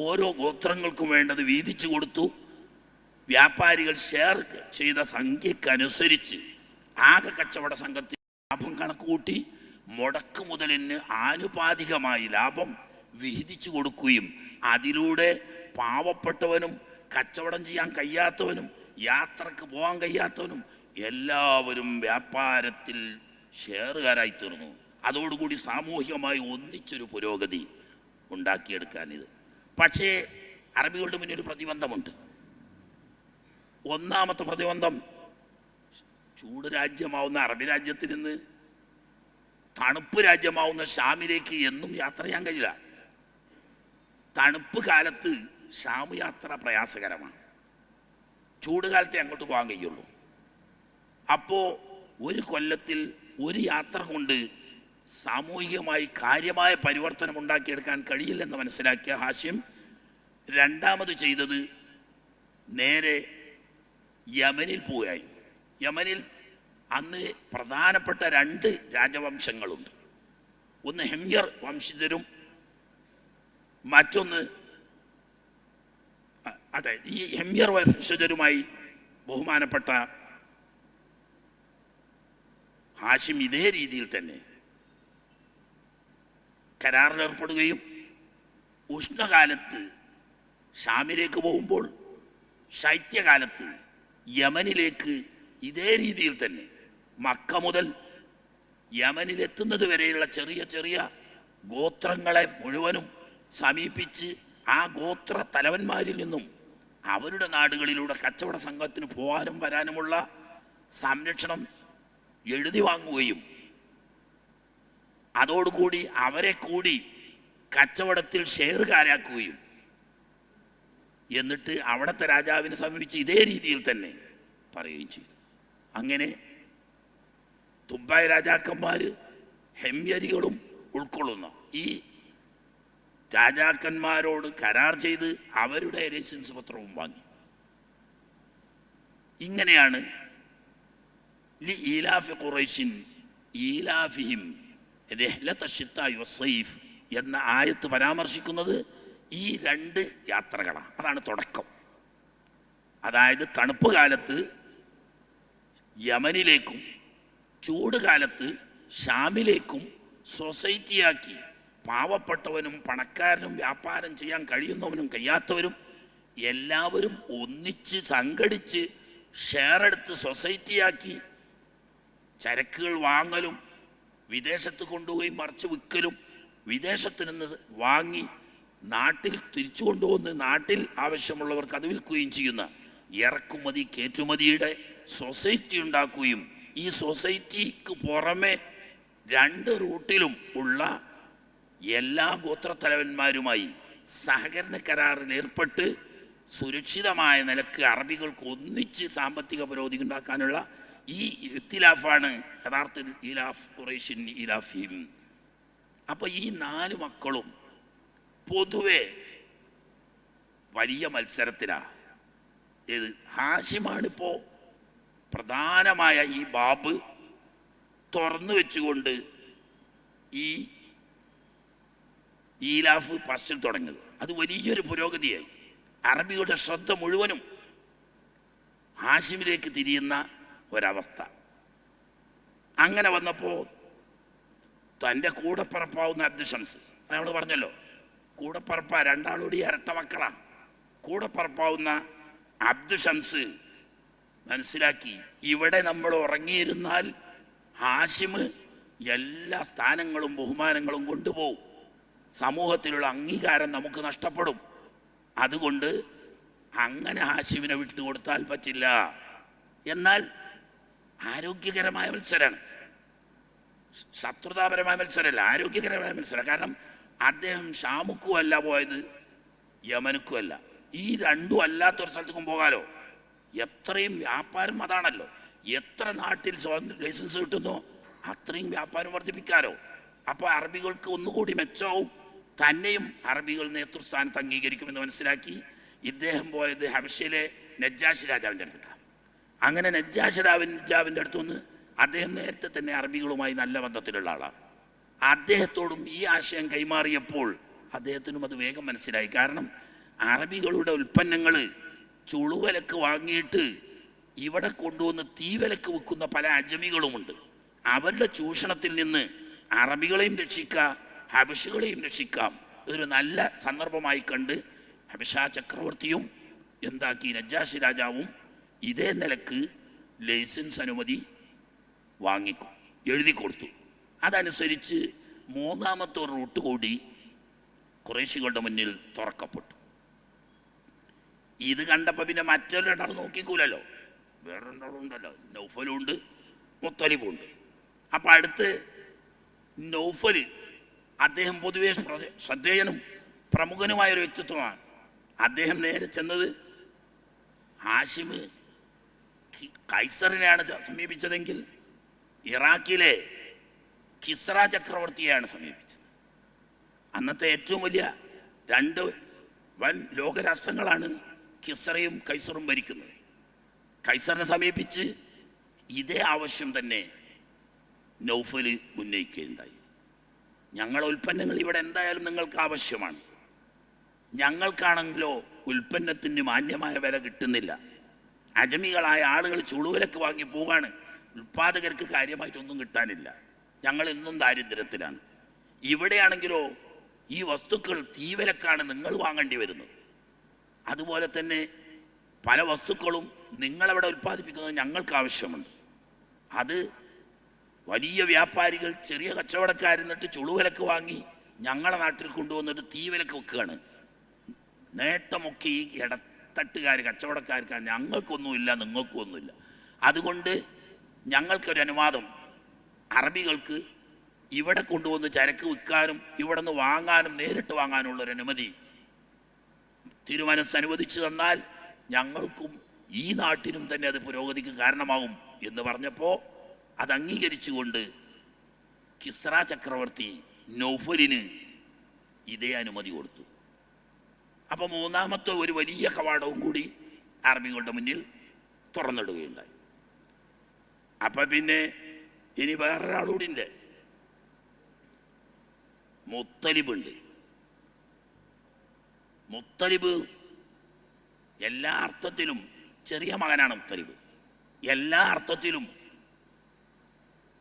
[SPEAKER 1] ഓരോ ഗോത്രങ്ങൾക്കും വേണ്ടത് വീതിച്ചു കൊടുത്തു. വ്യാപാരികൾ ഷെയർ ചെയ്ത സംഖ്യക്കനുസരിച്ച് ആകെ കച്ചവട സംഘത്തിൽ ലാഭം കണക്ക് കൂട്ടി മുടക്ക് മുതലിന് ആനുപാതികമായി ലാഭം വിഹിതിച്ചു കൊടുക്കുകയും അതിലൂടെ പാവപ്പെട്ടവനും കച്ചവടം ചെയ്യാൻ കഴിയാത്തവനും യാത്രക്ക് പോകാൻ കഴിയാത്തവനും എല്ലാവരും വ്യാപാരത്തിൽ ഷെയറുകാരായി തീർന്നു. അതോടുകൂടി സാമൂഹികമായി ഒന്നിച്ചൊരു പുരോഗതി ഉണ്ടാക്കിയെടുക്കാനിത്. പക്ഷേ അറബികളുടെ മുന്നിൽ ഒരു പ്രതിബന്ധമുണ്ട്. ഒന്നാമത്തെ പ്രതിബന്ധം, ചൂട് രാജ്യമാവുന്ന അറബി രാജ്യത്തിൽ നിന്ന് തണുപ്പ് രാജ്യമാവുന്ന ഷാമിലേക്ക് എന്നും യാത്ര ചെയ്യാൻ കഴിയില്ല. തണുപ്പ് കാലത്ത് ഷാം യാത്ര പ്രയാസകരമാണ്, ചൂട് കാലത്തെ അങ്ങോട്ട് പോകാൻ കഴിയുള്ളൂ. അപ്പോൾ ഒരു കൊല്ലത്തിൽ ഒരു യാത്ര കൊണ്ട് സാമൂഹികമായി കാര്യമായ പരിവർത്തനം ഉണ്ടാക്കിയെടുക്കാൻ കഴിയില്ലെന്ന് മനസ്സിലാക്കിയ ഹാഷിം രണ്ടാമത് ചെയ്തത് നേരെ യമനിൽ പോവുകയായി. യമനിൽ അന്ന് പ്രധാനപ്പെട്ട 2 രാജവംശങ്ങളുണ്ട്. ഒന്ന് ഹെമ്യർ വംശജരും മറ്റൊന്ന് ഈ ഹെമ്യർ വംശജരുമായി ബഹുമാനപ്പെട്ട ഹാഷിം ഇതേ രീതിയിൽ തന്നെ കരാറിലേർപ്പെടുകയും ഉഷ്ണകാലത്ത് ഷാമിലേക്ക് പോകുമ്പോൾ ശൈത്യകാലത്ത് യമനിലേക്ക് ഇതേ രീതിയിൽ തന്നെ മക്ക മുതൽ യമനിലെത്തുന്നത് വരെയുള്ള ചെറിയ ചെറിയ ഗോത്രങ്ങളെ മുഴുവനും സമീപിച്ച് ആ ഗോത്ര തലവന്മാരിൽ നിന്നും അവരുടെ നാടുകളിലൂടെ കച്ചവട സംഘത്തിന് പോകാനും വരാനുമുള്ള സംരക്ഷണം എഴുതി വാങ്ങുകയും അതോടുകൂടി അവരെ കൂടി കച്ചവടത്തിൽ ഷെയറുകാരാക്കുകയും എന്നിട്ട് അവിടുത്തെ രാജാവിനെ സമീപിച്ച് ഇതേ രീതിയിൽ തന്നെ പറയുകയും ചെയ്തു. അങ്ങനെ തുബായ് രാജാക്കന്മാർ ഹെമ്യരികളും ഉൾക്കൊള്ളുന്ന ഈ രാജാക്കന്മാരോട് കരാർ ചെയ്ത് അവരുടെ ലൈസൻസ് പത്രവും വാങ്ങി. ഇങ്ങനെയാണ് ലി ഈലാഫി ഖുറൈശിൻ ഈലാഫിഹിം രഹ്ലത ശിത്താഇ വസ്സൈഫ് എന്ന ആയത്ത് പരാമർശിക്കുന്നത് ഈ 2 യാത്രകളാണ്. അതാണ് തുടക്കം. അതായത് തണുപ്പ് കാലത്ത് യമനിലേക്കും ചൂട് കാലത്ത് ഷാമിലേക്കും സൊസൈറ്റിയാക്കി പാവപ്പെട്ടവനും പണക്കാരനും വ്യാപാരം ചെയ്യാൻ കഴിയുന്നവനും കഴിയാത്തവരും എല്ലാവരും ഒന്നിച്ച് സംഘടിച്ച് ഷെയർ എടുത്ത് സൊസൈറ്റിയാക്കി ചരക്കുകൾ വാങ്ങലും വിദേശത്ത് കൊണ്ടുപോയി മറിച്ച് വിൽക്കലും വിദേശത്ത് നിന്ന് വാങ്ങി നാട്ടിൽ തിരിച്ചു കൊണ്ടുവന്ന് നാട്ടിൽ ആവശ്യമുള്ളവർക്ക് അത് വിൽക്കുകയും ചെയ്യുന്ന ഇറക്കുമതി കയറ്റുമതിയുടെ സൊസൈറ്റി ഉണ്ടാക്കുകയും ഈ സൊസൈറ്റിക്ക് പുറമെ 2 റൂട്ടിലും ഉള്ള എല്ലാ ഗോത്രത്തലവന്മാരുമായി സഹകരണ കരാറിൽ ഏർപ്പെട്ട് സുരക്ഷിതമായ നിലക്ക് അറബികൾക്ക് ഒന്നിച്ച് സാമ്പത്തിക പുരോഗതി ഉണ്ടാക്കാനുള്ള ഈ ഇഖ്തിലാഫാണ് യഥാർത്ഥത്തിൽ ഈലാഫ് ഖുറൈശിൻ ഈലാഫിഹിം. അപ്പോൾ ഈ 4 മക്കളും പൊതുവെ വലിയ മത്സരത്തിലാണ്. ഏത് ഹാഷിമാണിപ്പോൾ പ്രധാനമായ ഈ ബാബ് തുറന്നു വെച്ചുകൊണ്ട് ഈ ഈലാഫ് ഫസ്റ്റിൽ തുടങ്ങിയത്. അത് വലിയൊരു പുരോഗതിയായി. അറബികളുടെ ശ്രദ്ധ മുഴുവനും ഹാഷിമിലേക്ക് തിരിയുന്ന ഒരവസ്ഥ. അങ്ങനെ വന്നപ്പോൾ തൻ്റെ കൂടപ്പറപ്പാവുന്ന അബ്ദു ഷംസ്, നമ്മൾ പറഞ്ഞല്ലോ കൂടപ്പറപ്പ, രണ്ടാളോടി ഇരട്ട മക്കളാണ്. കൂടപ്പറപ്പാവുന്ന അബ്ദു ഷംസ് മനസ്സിലാക്കി, ഇവിടെ നമ്മൾ ഉറങ്ങിയിരുന്നാൽ ഹാഷിം എല്ലാ സ്ഥാനങ്ങളും ബഹുമാനങ്ങളും കൊണ്ടുപോകും, സമൂഹത്തിലുള്ള അംഗീകാരം നമുക്ക് നഷ്ടപ്പെടും. അതുകൊണ്ട് അങ്ങനെ ഹാഷിമിനെ വിട്ടുകൊടുത്താൽ പറ്റില്ല. എന്നാൽ ആരോഗ്യകരമായ മത്സരമാണ്, ശത്രുതാപരമായ മത്സരമല്ല, ആരോഗ്യകരമായ മത്സരം. കാരണം അദ്ദേഹം ഷാമുക്കും അല്ല പോയത്, യമനുക്കും അല്ല. ഈ രണ്ടും അല്ലാത്തൊരു സ്ഥലത്തേക്കും പോകാലോ. എത്രയും വ്യാപാരം അതാണല്ലോ. എത്ര നാട്ടിൽ ലൈസൻസ് കിട്ടുന്നോ അത്രയും വ്യാപാരം വർദ്ധിപ്പിക്കാലോ. അപ്പോൾ അറബികൾക്ക് ഒന്നുകൂടി മെച്ചവും, തന്നെയും അറബികൾ നേതൃസ്ഥാനത്ത് അംഗീകരിക്കുമെന്ന് മനസ്സിലാക്കി ഇദ്ദേഹം പോയത് ഹബശയിലെ നജ്ജാശി രാജാവിൻ്റെ അടുത്തേക്കാണ്. അങ്ങനെ നജ്ജാശി രാജാവിൻ്റെ അടുത്ത് നിന്ന് അദ്ദേഹം നേരത്തെ തന്നെ അറബികളുമായി നല്ല ബന്ധത്തിലുള്ള ആളാണ്. അദ്ദേഹത്തോടും ഈ ആശയം കൈമാറിയപ്പോൾ അദ്ദേഹത്തിനും അത് വേഗം മനസ്സിലായി. കാരണം അറബികളുടെ ഉൽപ്പന്നങ്ങൾ ചുളുവിലക്ക് വാങ്ങിയിട്ട് ഇവിടെ കൊണ്ടുവന്ന് തീവിലക്ക് വിൽക്കുന്ന പല അജമികളുമുണ്ട്. അവരുടെ ചൂഷണത്തിൽ നിന്ന് അറബികളെയും രക്ഷിക്കാം, ഹബശികളെയും രക്ഷിക്കാം. ഒരു നല്ല സന്ദർഭമായി കണ്ട് ഹബശ ചക്രവർത്തിയും എന്താക്കി, നജ്ജാശി രാജാവും ഇതേ നിലക്ക് ലൈസൻസ് അനുമതി എഴുതി കൊടുത്തു. അതനുസരിച്ച് മൂന്നാമത്തെ ഒരു റൂട്ട് കൂടി ഖുറൈശികളുടെ മുന്നിൽ തുറക്കപ്പെട്ടു. ഇത് കണ്ടപ്പോൾ പിന്നെ മറ്റൊരു രണ്ടാളും നോക്കിക്കൂലല്ലോ, വേറെ രണ്ടാളും ഉണ്ടല്ലോ, നൗഫലും ഉണ്ട് മുത്തലിബും ഉണ്ട്. അപ്പം അടുത്ത് നൗഫൽ, അദ്ദേഹം പൊതുവെ ശ്രദ്ധേയനും പ്രമുഖനുമായൊരു വ്യക്തിത്വമാണ്. അദ്ദേഹം നേരെ ചെന്നത് ഹാഷിം കൈസറിനെയാണ് സമീപിച്ചതെങ്കിൽ ഇറാഖിലെ കിസ്ര ചക്രവർത്തിയെയാണ് സമീപിച്ചത്. അന്നത്തെ ഏറ്റവും വലിയ രണ്ട് വൻ ലോകരാഷ്ട്രങ്ങളാണ് കിസ്രയും കൈസറും ഭരിക്കുന്നത്. കൈസറിനെ സമീപിച്ച് ഇതേ ആവശ്യം തന്നെ നൗഫൽ ഉന്നയിക്കുകയുണ്ടായി. ഞങ്ങളുടെ ഉൽപ്പന്നങ്ങൾ ഇവിടെ എന്തായാലും നിങ്ങൾക്ക് ആവശ്യമാണ്, ഞങ്ങൾക്കാണെങ്കിലോ ഉൽപ്പന്നത്തിന് മാന്യമായ വില കിട്ടുന്നില്ല. അജമികളായ ആളുകൾ ചുളുവിലക്ക് വാങ്ങി പോവാണ്, ഉൽപ്പാദകർക്ക് കാര്യമായിട്ടൊന്നും കിട്ടാനില്ല, ഞങ്ങൾ എന്നും ദാരിദ്ര്യത്തിലാണ്. ഇവിടെയാണെങ്കിലോ ഈ വസ്തുക്കൾ തീവിലക്കാണ് നിങ്ങൾ വാങ്ങേണ്ടി വരുന്നത്. അതുപോലെ തന്നെ പല വസ്തുക്കളും നിങ്ങളവിടെ ഉൽപ്പാദിപ്പിക്കുന്നത് ഞങ്ങൾക്ക് ആവശ്യമുണ്ട്. അത് വലിയ വ്യാപാരികൾ ചെറിയ കച്ചവടക്കാരെന്നിട്ട് ചുളുവിലക്ക് വാങ്ങി ഞങ്ങളുടെ നാട്ടിൽ കൊണ്ടുവന്നിട്ട് തീവിലക്ക് വെക്കുകയാണ്. നേട്ടമൊക്കെ ഈ ഇടത്തട്ടുകാർ കച്ചവടക്കാർക്കാണ്, ഞങ്ങൾക്കൊന്നുമില്ല, നിങ്ങൾക്കും ഒന്നുമില്ല. അതുകൊണ്ട് ഞങ്ങൾക്കൊരു അനുവാദം, അറബികൾക്ക് ഇവിടെ കൊണ്ടുവന്ന് ചരക്ക് വിൽക്കാനും ഇവിടെ നിന്ന് വാങ്ങാനും നേരിട്ട് വാങ്ങാനുള്ളൊരു അനുമതി തിരുമനസ് അനുവദിച്ചു തന്നാൽ ഞങ്ങൾക്കും ഈ നാട്ടിനും തന്നെ അത് പുരോഗതിക്ക് കാരണമാകും എന്ന് പറഞ്ഞപ്പോൾ അത് അംഗീകരിച്ചുകൊണ്ട് കിസ്ര ചക്രവർത്തി നൗഫലിന് ഇതേ അനുമതി കൊടുത്തു. അപ്പോൾ മൂന്നാമത്തെ ഒരു വലിയ കവാടവും കൂടി അറബികളുടെ മുന്നിൽ തുറന്നിടുകയുണ്ടായി. അപ്പം പിന്നെ ഇനി വേറൊരാളുകൂടി ഉണ്ട്, മുത്തലിബുണ്ട്. മുത്തലിബ് എല്ലാ അർത്ഥത്തിലും ചെറിയ മകനാണ്. മുത്തലിബ് എല്ലാ അർത്ഥത്തിലും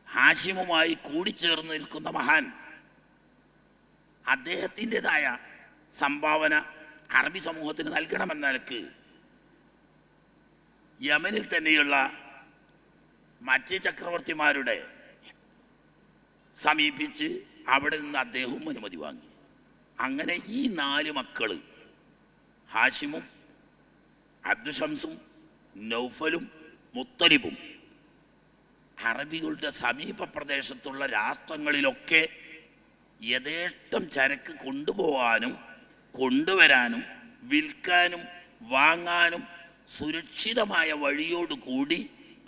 [SPEAKER 1] ഹാഷിമുമായി കൂടിച്ചേർന്ന് നിൽക്കുന്ന മഹാൻ. അദ്ദേഹത്തിൻ്റെതായ സംഭാവന അറബി സമൂഹത്തിന് നൽകണമെന്ന നിലക്ക് യമനിൽ തന്നെയുള്ള മറ്റ് ചക്രവർത്തിമാരുടെ സമീപിച്ച് അവിടെ നിന്ന് അദ്ദേഹവും അനുമതി വാങ്ങി. അങ്ങനെ ഈ 4 മക്കൾ, ഹാഷിമും അബ്ദു ഷംസും നൗഫലും മുത്തലിബും, അറബികളുടെ സമീപ പ്രദേശത്തുള്ള രാഷ്ട്രങ്ങളിലൊക്കെ യഥേഷ്ടം ചരക്ക് കൊണ്ടുപോകാനും കൊണ്ടുവരാനും വിൽക്കാനും വാങ്ങാനും സുരക്ഷിതമായ വഴിയോടുകൂടി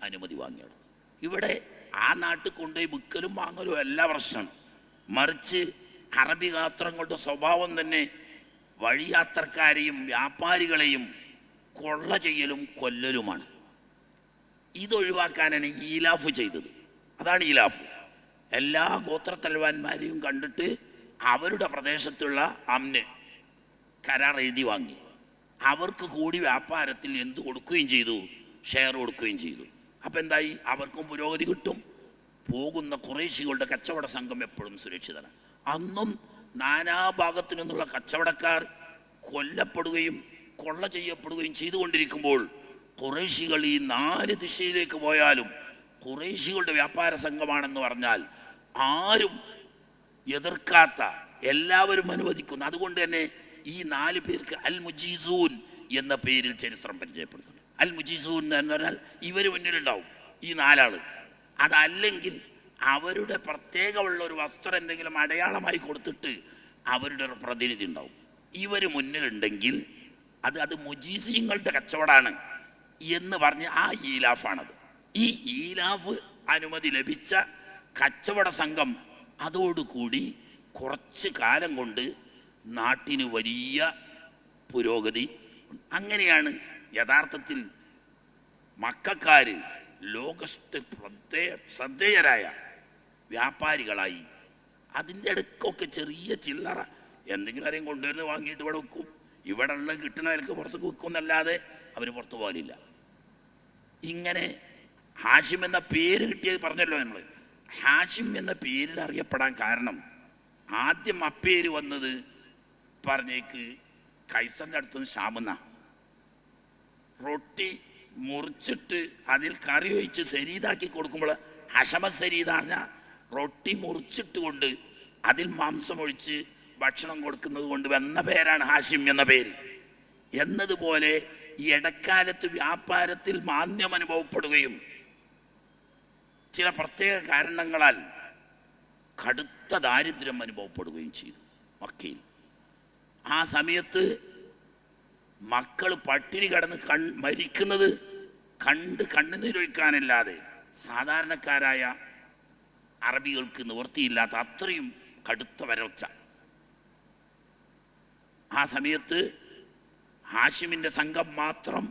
[SPEAKER 1] അനുമതി വാങ്ങിയാണ്. ഇവിടെ ആ നാട്ടിൽ കൊണ്ടുപോയി വിൽക്കലും വാങ്ങലും എല്ലാ പ്രശ്നം. മറിച്ച് അറബി ഗാത്രങ്ങളുടെ സ്വഭാവം തന്നെ വഴിയാത്രക്കാരെയും വ്യാപാരികളെയും കൊള്ള ചെയ്യലും കൊല്ലലുമാണ്. ഇതൊഴിവാക്കാനാണ് ഈലാഫ് ചെയ്തത്. അതാണ് ഈലാഫ്. എല്ലാ ഗോത്രത്തലവാന്മാരെയും കണ്ടിട്ട് അവരുടെ പ്രദേശത്തുള്ള അമ്ന് കരാർ എഴുതി വാങ്ങി. അവർക്ക് കൂടി വ്യാപാരത്തിൽ എന്ത് കൊടുക്കുകയും ചെയ്തു, ഷെയർ കൊടുക്കുകയും ചെയ്തു. അപ്പം എന്തായി, അവർക്കും പുരോഗതി കിട്ടും. പോകുന്ന ഖുറൈശികളുടെ കച്ചവട സംഘം എപ്പോഴും സുരക്ഷിതരാണ്. അന്നും നാനാഭാഗത്തു നിന്നുള്ള കച്ചവടക്കാർ കൊല്ലപ്പെടുകയും കൊള്ള ചെയ്യപ്പെടുകയും ചെയ്തുകൊണ്ടിരിക്കുമ്പോൾ ഖുറൈശികൾ ഈ 4 ദിശയിലേക്ക് പോയാലും ഖുറൈശികളുടെ വ്യാപാര സംഘമാണെന്ന് പറഞ്ഞാൽ ആരും എതിർക്കാത്ത, എല്ലാവരും അനുവദിക്കുന്നു. അതുകൊണ്ട് തന്നെ ഈ 4 പേർക്ക് അൽ മുജീസൂൻ എന്ന പേരിൽ ചരിത്രം പരിചയപ്പെടുത്തുന്നു. അൽ മുജീസൂൻ എന്ന് പറഞ്ഞാൽ ഇവർ മുന്നിലുണ്ടാവും, ഈ 4 ആള്. അതല്ലെങ്കിൽ അവരുടെ പ്രത്യേകമുള്ള ഒരു വസ്ത്രം എന്തെങ്കിലും അടയാളമായി കൊടുത്തിട്ട് അവരുടെ ഒരു പ്രതിനിധി ഉണ്ടാവും. ഇവർ മുന്നിലുണ്ടെങ്കിൽ അത് മുജീസിങ്ങളുടെ കച്ചവടമാണ് എന്ന് പറഞ്ഞ് ആ ഈലാഫാണത്. ഈ ഈലാഫ് അനുമതി ലഭിച്ച കച്ചവട സംഘം അതോടുകൂടി കുറച്ച് കാലം കൊണ്ട് നാട്ടിന് വലിയ പുരോഗതി. അങ്ങനെയാണ് യഥാർത്ഥത്തിൽ മക്കക്കാര് ലോകത്ത് ശ്രദ്ധേയരായ വ്യാപാരികളായി. അതിൻ്റെ ഇടയ്ക്കൊക്കെ ചെറിയ ചില്ലറ എന്തെങ്കിലും ആരെയും കൊണ്ടുവരുന്ന വാങ്ങിയിട്ട് ഇവിടെ വെക്കും. ഇവിടെ ഉള്ള കിട്ടുന്നവർക്ക് പുറത്തേക്ക് വെക്കുമെന്നല്ലാതെ അവർ പുറത്തു പോകാനില്ല. ഇങ്ങനെ ഹാഷിം എന്ന പേര് കിട്ടിയത് പറഞ്ഞല്ലോ നമ്മൾ. ഹാഷിം എന്ന പേരിൽ അറിയപ്പെടാൻ കാരണം ആദ്യം അപ്പേര് വന്നത് പറഞ്ഞേക്ക് കൈസറിൻ്റെ അടുത്തുനിന്ന് ഷാമെന്ന റൊട്ടി മുറിച്ചിട്ട് അതിൽ കറി ഒഴിച്ച് ശരീതാക്കി കൊടുക്കുമ്പോൾ ഹഷമത് ശരീദ പറഞ്ഞാൽ റൊട്ടി മുറിച്ചിട്ട് കൊണ്ട് അതിൽ മാംസം ഒഴിച്ച് ഭക്ഷണം കൊടുക്കുന്നത് കൊണ്ട് വന്ന പേരാണ് ഹാഷിം എന്ന പേര്. എന്നതുപോലെ ഈ ഇടക്കാലത്ത് വ്യാപാരത്തിൽ മാന്ദ്യം അനുഭവപ്പെടുകയും ചില പ്രത്യേക കാരണങ്ങളാൽ കടുത്ത ദാരിദ്ര്യം അനുഭവപ്പെടുകയും ചെയ്തു മക്കയിൽ. ആ സമയത്ത് മക്കൾ പട്ടിണി കടന്ന് മരിക്കുന്നത് കണ്ട് കണ്ണുനീരൊഴുക്കാനല്ലാതെ സാധാരണക്കാരായ അറബികൾക്ക് നിവൃത്തിയില്ലാത്ത അത്രയും കടുത്ത വരൾച്ച. ആ സമയത്ത് ഹാഷിമിൻ്റെ സംഘം മാത്രം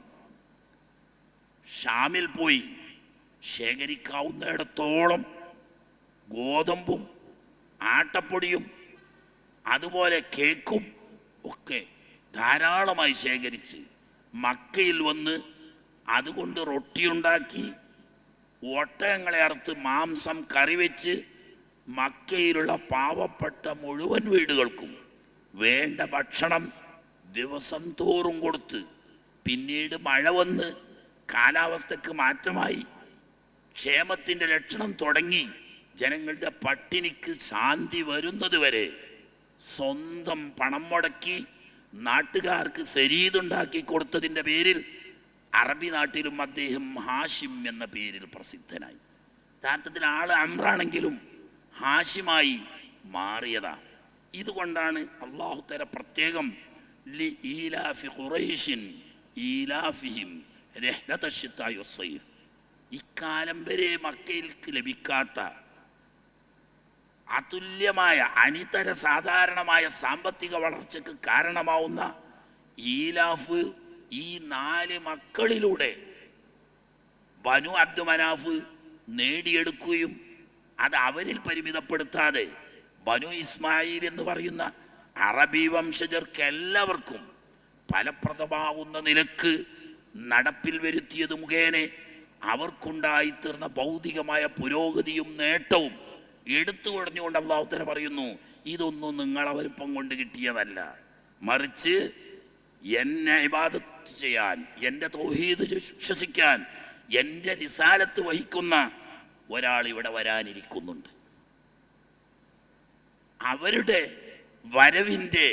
[SPEAKER 1] ഷാമിൽ പോയി ശേഖരിക്കാവുന്നിടത്തോളം ഗോതമ്പും ആട്ടപ്പൊടിയും അതുപോലെ കേക്കും ഒക്കെ ധാരാളമായി ശേഖരിച്ച് മക്കയിൽ വന്ന് അതുകൊണ്ട് റൊട്ടിയുണ്ടാക്കി ഒട്ടകങ്ങളെ അറുത്ത് മാംസം കറി വെച്ച് മക്കയിലുള്ള പാവപ്പെട്ട മുഴുവൻ വീടുകൾക്കും വേണ്ട ഭക്ഷണം ദിവസം തോറും കൊടുത്ത്, പിന്നീട് മഴ വന്ന് കാലാവസ്ഥക്ക് മാറ്റമായി ക്ഷേമത്തിൻ്റെ ലക്ഷണം തുടങ്ങി ജനങ്ങളുടെ പട്ടിണിക്ക് ശാന്തി വരുന്നത് വരെ സ്വന്തം പണം മുടക്കി നാട്ടുകാർക്ക് ശരീതുണ്ടാക്കി കൊടുത്തതിൻ്റെ പേരിൽ അറബി നാട്ടിലും അദ്ദേഹം ഹാഷിം എന്ന പേരിൽ പ്രസിദ്ധനായി. യഥാർത്ഥത്തിൽ ആള് അമ്രാണെങ്കിലും ഹാഷിമായി മാറിയതാണ്. ഇതുകൊണ്ടാണ് അല്ലാഹു തആല പ്രത്യേകം ഈലാഫി ഖുറൈശിൻ ഈലാഫിഹിം റഹ്ലത ശിത്താഇ വസ്സൈഫ്, ഇക്കാലം വരെ മക്കയിൽക്ക് ലഭിക്കാത്ത അതുല്യമായ അനിതര സാധാരണമായ സാമ്പത്തിക വളർച്ചയ്ക്ക് കാരണമാവുന്ന ഈലാഫ് ഈ 4 മക്കളിലൂടെ ബനു അബ്ദു മനാഫ് നേടിയെടുക്കുകയും അത് അവരിൽ പരിമിതപ്പെടുത്താതെ ബനു ഇസ്മായിൽ എന്ന് പറയുന്ന അറബി വംശജർക്ക് എല്ലാവർക്കും ഫലപ്രദമാവുന്ന നിലക്ക് നടപ്പിൽ വരുത്തിയത് മുഖേന അവർക്കുണ്ടായിത്തീർന്ന ഭൗതികമായ പുരോഗതിയും നേട്ടവും എടുത്തു കുടഞ്ഞുകൊണ്ട് അല്ലാഹു തആല പറയുന്നു, ഇതൊന്നും നിങ്ങളവരിപ്പം കൊണ്ട് കിട്ടിയതല്ല, മറിച്ച് എന്നെ ഇബാദത്ത് ചെയ്യാൻ, എൻ്റെ തൗഹീദ് വിശ്വസിക്കാൻ, എൻ്റെ റിസാലത്ത് വഹിക്കുന്ന ഒരാൾ ഇവിടെ വരാനിരിക്കുന്നുണ്ട്. അവരുടെ വരവിൻ്റെ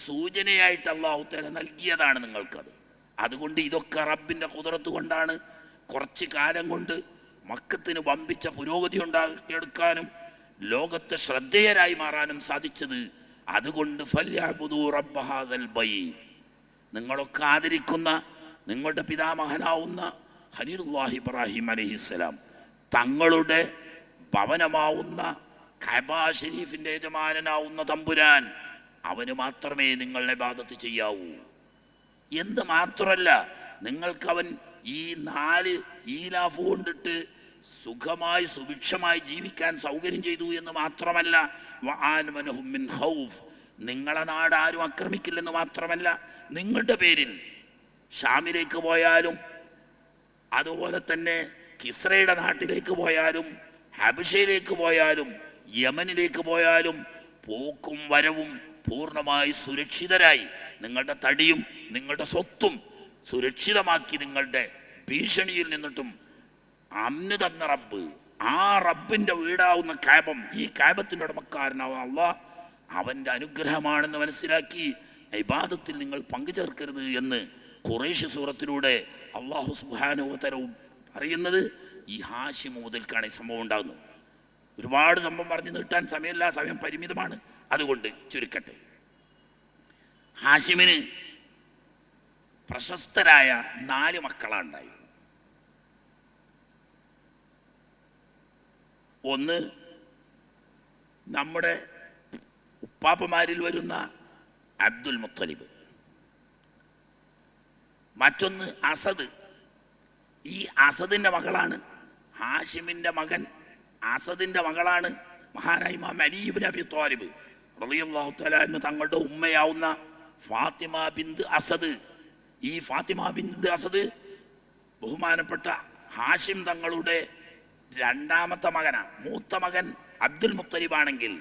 [SPEAKER 1] സൂചനയായിട്ട് അല്ലാഹു തആല നൽകിയതാണ് നിങ്ങൾക്കത്. അതുകൊണ്ട് ഇതൊക്കെ റബ്ബിൻ്റെ ഖുദ്റത്ത് കൊണ്ടാണ് കുറച്ച് കാലം കൊണ്ട് മക്കത്തിന് വമ്പിച്ച പുരോഗതി ഉണ്ടാക്കിയെടുക്കാനും ലോകത്തെ ശ്രദ്ധേയരായി മാറാനും സാധിച്ചത്. അതുകൊണ്ട് ഫല്യഅ്ബുദൂ റബ്ബ ഹാദൽ ബൈത്ത്, നിങ്ങളൊക്കെ ആദരിക്കുന്ന നിങ്ങളുടെ പിതാമഹനാവുന്ന ഖലീലുല്ലാഹി ഇബ്രാഹിം അലൈഹിസ്സലാം തങ്ങളുടെ ഭവനമാവുന്ന കഅബ ഷരീഫിൻ്റെ യജമാനനാവുന്ന തമ്പുരാൻ, അവന് മാത്രമേ നിങ്ങൾ ഇബാദത്ത് ചെയ്യാവൂ എന്ന് മാത്രമല്ല, നിങ്ങൾക്കവൻ ഈ 4 ഈലാഫ് കൊണ്ടിട്ട് സുഖമായി സുഭിക്ഷമായി ജീവിക്കാൻ സൗകര്യം ചെയ്തു എന്ന് മാത്രമല്ല, വആമനഹും മിൻ ഖൗഫ്, നിങ്ങളെ നാട് ആരും ആക്രമിക്കില്ലെന്ന് മാത്രമല്ല, നിങ്ങളുടെ പേരിൽ ഷാമിലേക്ക് പോയാലും അതുപോലെ തന്നെ കിസ്രയുടെ നാട്ടിലേക്ക് പോയാലും ഹബശയിലേക്ക് പോയാലും യമനിലേക്ക് പോയാലും പോക്കും വരവും പൂർണ്ണമായി സുരക്ഷിതരായി, നിങ്ങളുടെ തടിയും നിങ്ങളുടെ സ്വത്തും സുരക്ഷിതമാക്കി നിങ്ങളുടെ ഭീഷണിയിൽ നിന്നിട്ടും അന്ന് തന്ന റബ്ബ്, ആ റബ്ബിന്റെ വീടാവുന്ന കാബം, ഈ കാബത്തിന്റെ ഉടമക്കാരനാവുന്ന അല്ലാഹ് അവന്റെ അനുഗ്രഹമാണെന്ന് മനസ്സിലാക്കി ഇബാദത്തിൽ നിങ്ങൾ പങ്കുചേർക്കരുത് എന്ന് ഖുറൈശ് സൂറത്തിലൂടെ അല്ലാഹു സുബ്ഹാനഹു വ തആല പറയുന്നത് ഈ ഹാഷിം മുതൽക്കാണ് ഈ സംഭവം ഉണ്ടാകുന്നത്. ഒരുപാട് സംഭവം പറഞ്ഞു നീട്ടാൻ സമയമില്ല, സമയം പരിമിതമാണ്, അതുകൊണ്ട് ചുരുക്കട്ടെ. ഹാഷിമിന് പ്രശസ്തരായ 4 മക്കളാണ് ഉണ്ടായത്. ഒന്ന് നമ്മുടെ ഉപ്പാപ്പമാരിൽ വരുന്ന അബ്ദുൽ മുത്തലിബ്, മറ്റൊന്ന് അസദ്. ഈ അസദിന്റെ മകളാണ് ഹാഷിമിന്റെ മകൻ. അസദിന്റെ മകളാണ് മഹാനായ ഇമാം അലി ഇബ്നു അബി ത്വാലിബ് റളിയല്ലാഹു തആല അൻഹു തങ്ങളുടെ ഉമ്മയാവുന്ന ഫാത്തിമ ബിന്ത് അസദ്. ഈ ഫാത്തിമ ബിന്ത് അസദ് ബഹുമാനപ്പെട്ട ഹാഷിം തങ്ങളുടെ 2ാമത്തെ മകനാണ്. മൂത്ത മകൻ അബ്ദുൽ മുത്തലിബ് ആണെങ്കിൽ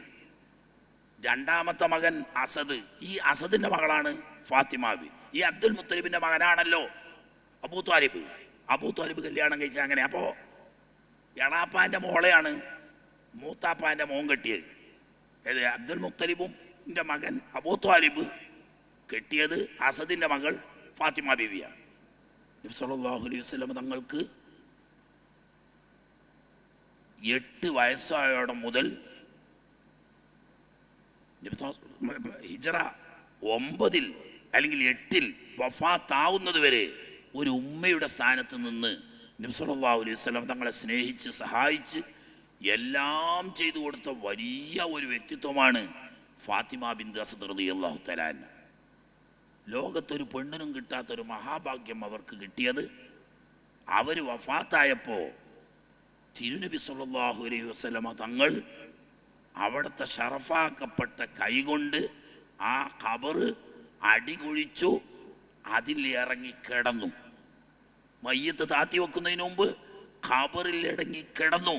[SPEAKER 1] 2ാമത്തെ മകൻ അസദ്. ഈ അസദിന്റെ മകളാണ് ഫാത്തിമ ബി. ഈ അബ്ദുൽ മുത്തലിബിന്റെ മകനാണല്ലോ അബൂ ത്വാലിബ്. അബൂ ത്വാലിബ് കല്യാണം കഴിച്ച അങ്ങനെ. അപ്പോൾ എളാപ്പാൻ്റെ മോളെയാണ് മൂത്താപ്പാൻ്റെ മോൻ കെട്ടിയത്. ഏത് അബ്ദുൽ മുത്തലിബും മകൻ അബൂ ത്വാലിബ് കെട്ടിയത് അസദിന്റെ മകൾ ഫാത്തിമ ബീവിയാണ്. നബി സല്ലല്ലാഹു അലൈഹി വസല്ലം തങ്ങൾക്ക് 8 വയസ്സായോടെ മുതൽ ഹിജ്റ 9 അല്ലെങ്കിൽ 8 വഫാത്താവുന്നത് വരെ ഒരു ഉമ്മയുടെ സ്ഥാനത്ത് നിന്ന് നബി സല്ലല്ലാഹു അലൈഹി വസല്ലം തങ്ങളെ സ്നേഹിച്ച് സഹായിച്ച് എല്ലാം ചെയ്തു കൊടുത്ത വലിയ ഒരു വ്യക്തിത്വമാണ് ഫാത്തിമ ബിന്ത് അസദ് റളിയല്ലാഹു തആല അൻഹ. ലോകത്തൊരു പെണ്ണിനും കിട്ടാത്തൊരു മഹാഭാഗ്യം അവർക്ക് കിട്ടിയത്, അവർ വഫാത്തായപ്പോൾ തിരുനബി സല്ലല്ലാഹു അലൈഹി വസല്ലമ തങ്ങൾ അവിടുത്തെ ഷറഫാക്കപ്പെട്ട കൈകൊണ്ട് ആ ഖബറ് അടികുഴിച്ചു, അതിൽ ഇറങ്ങി കിടന്നു. മയ്യത്ത് താത്തി വെക്കുന്നതിന് മുമ്പ് ഖബറിൽ ഇറങ്ങി കിടന്നു.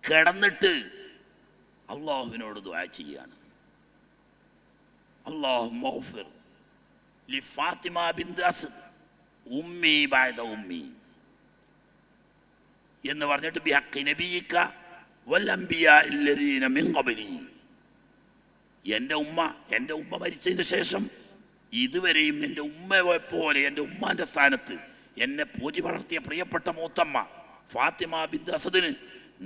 [SPEAKER 1] കിടന്നിട്ട് അള്ളാഹുവിനോട് ദുആ ചെയ്യാണ്, അല്ലാഹുമ്മ ഗ്ഫിർ ലി ഫാത്തിമ ബിന്ത് അസദ് ഉമ്മി ബഅദ ഉമ്മി എന്ന് പറഞ്ഞിട്ട് ബിഹഖി നബിയിക വൽ അംബിയാ അല്ലദീന മിൻ ഖബ്ലി, എൻ്റെ ഉമ്മ മരിച്ചതിന് ശേഷം ഇതുവരെയും എൻ്റെ ഉമ്മയെ പോലെ എൻ്റെ ഉമ്മാൻ്റെ സ്ഥാനത്ത് എന്നെ പൂജി വളർത്തിയ പ്രിയപ്പെട്ട മൂത്തമ്മ ഫാത്തിമ ബിന്ത് അസദിന്